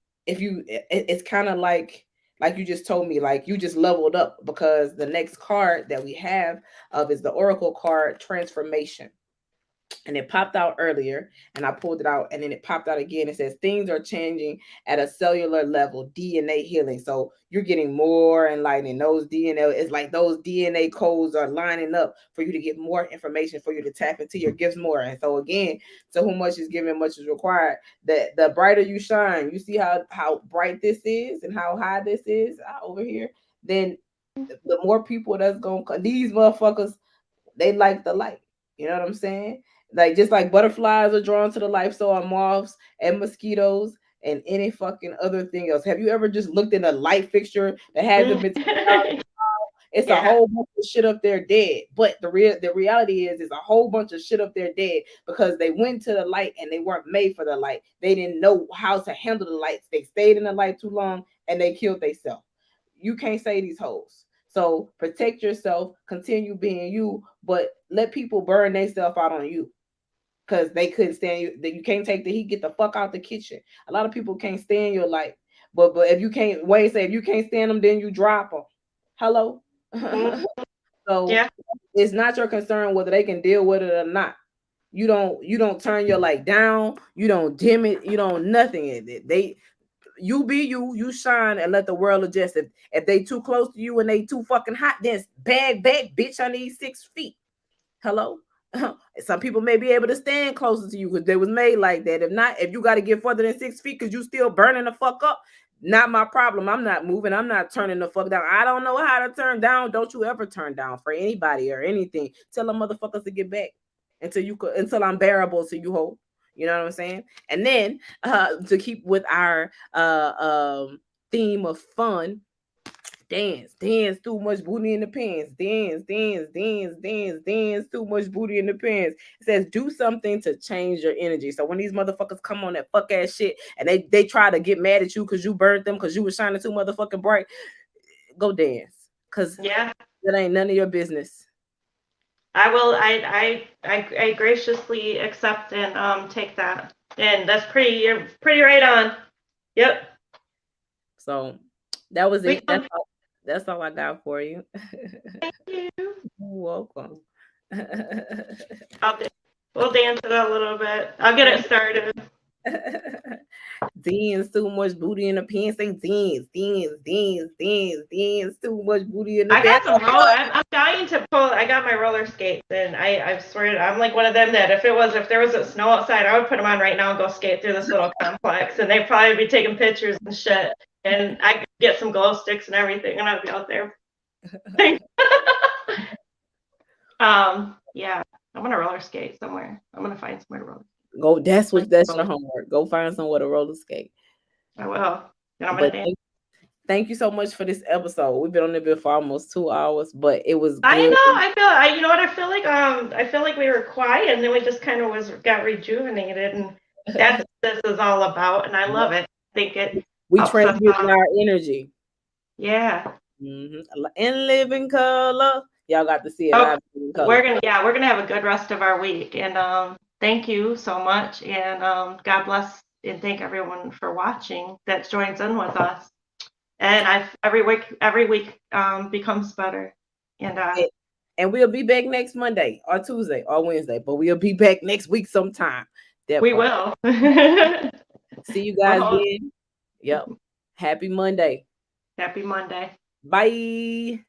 A: kind of like you just told me, like you just leveled up, because the next card that we have is the oracle card, Transformation. And it popped out earlier, and I pulled it out, and then it popped out again. It says things are changing at a cellular level, DNA healing. So you're getting more enlightened. Those DNA, it's like those DNA codes are lining up for you to get more information, for you to tap into your gifts more. And so again, to whom much is given, much is required. The brighter you shine, you see how bright this is and how high this is over here, then the more people that's gonna come. These motherfuckers, they like the light. You know what I'm saying? Like just like butterflies are drawn to the light, so are moths and mosquitoes and any fucking other thing else. Have you ever just looked in a light fixture that hasn't been it's a whole bunch of shit up there dead. But the reality is a whole bunch of shit up there dead because they went to the light and they weren't made for the light. They didn't know how to handle the lights. They stayed in the light too long and they killed themselves. You can't say these hoes. So protect yourself, continue being you, but let people burn themselves out on you. Because they couldn't stand you. That you can't take the heat, get the fuck out the kitchen. A lot of people can't stand your light. But if you can't, Wayne say, if you can't stand them, then you drop them. Hello? So it's not your concern whether they can deal with it or not. You don't turn your light down, you don't dim it, you don't nothing. You be you shine, and let the world adjust. If they too close to you and they too fucking hot, then bag back, bitch. I need 6 feet. Hello? Some people may be able to stand closer to you because they was made like that. If not, if you got to get further than 6 feet because you still burning the fuck up, not my problem. I'm not moving. I'm not turning the fuck down. I don't know how to turn down. Don't you ever turn down for anybody or anything. Tell them motherfuckers to get back until I'm bearable to you, whole. You know what I'm saying? And then to keep with our theme of fun, dance too much booty in the pants, dance too much booty in the pants. It says do something to change your energy. So when these motherfuckers come on that fuck ass shit and they try to get mad at you because you burned them because you was shining too motherfucking bright, go dance, because that ain't none of your business.
B: I will. I graciously accept and take that, and you're pretty right on. Yep.
A: So that was it. That's all I got for you.
B: Thank you.
A: You're welcome.
B: We'll dance it a little bit. I'll get it started.
A: Dance, too much booty in the pants. Say dance, dance, dance, dance, dance. Too much booty in the
B: I
A: pants.
B: got some I'm dying to pull. I got my roller skates, and I swear I'm like one of them that if there was a snow outside, I would put them on right now and go skate through this little complex, and they'd probably be taking pictures and shit, and I could get some glow sticks and everything, and I'd be out there. Yeah, I'm gonna roller skate somewhere. I'm gonna find somewhere to roller.
A: Go. That's your homework. Go find somewhere to roller skate.
B: I will. And I'm
A: But
B: gonna dance.
A: thank you so much for this episode. We've been on it for almost 2 hours, but it was good.
B: I know. You know what? I feel like we were quiet, and then we just kind of got rejuvenated, and that's what this is all about. And I love it. I think
A: we transmuted our energy.
B: Yeah.
A: In living color. Y'all got to see it.
B: Oh, we're gonna have a good rest of our week, and thank you so much, and God bless, and thank everyone for watching that joins in with us. And every week becomes better,
A: and we'll be back next Monday or Tuesday or Wednesday, but we'll be back next week sometime.
B: Will.
A: See you guys then. Yep. Happy Monday.
B: Happy Monday.
A: Bye.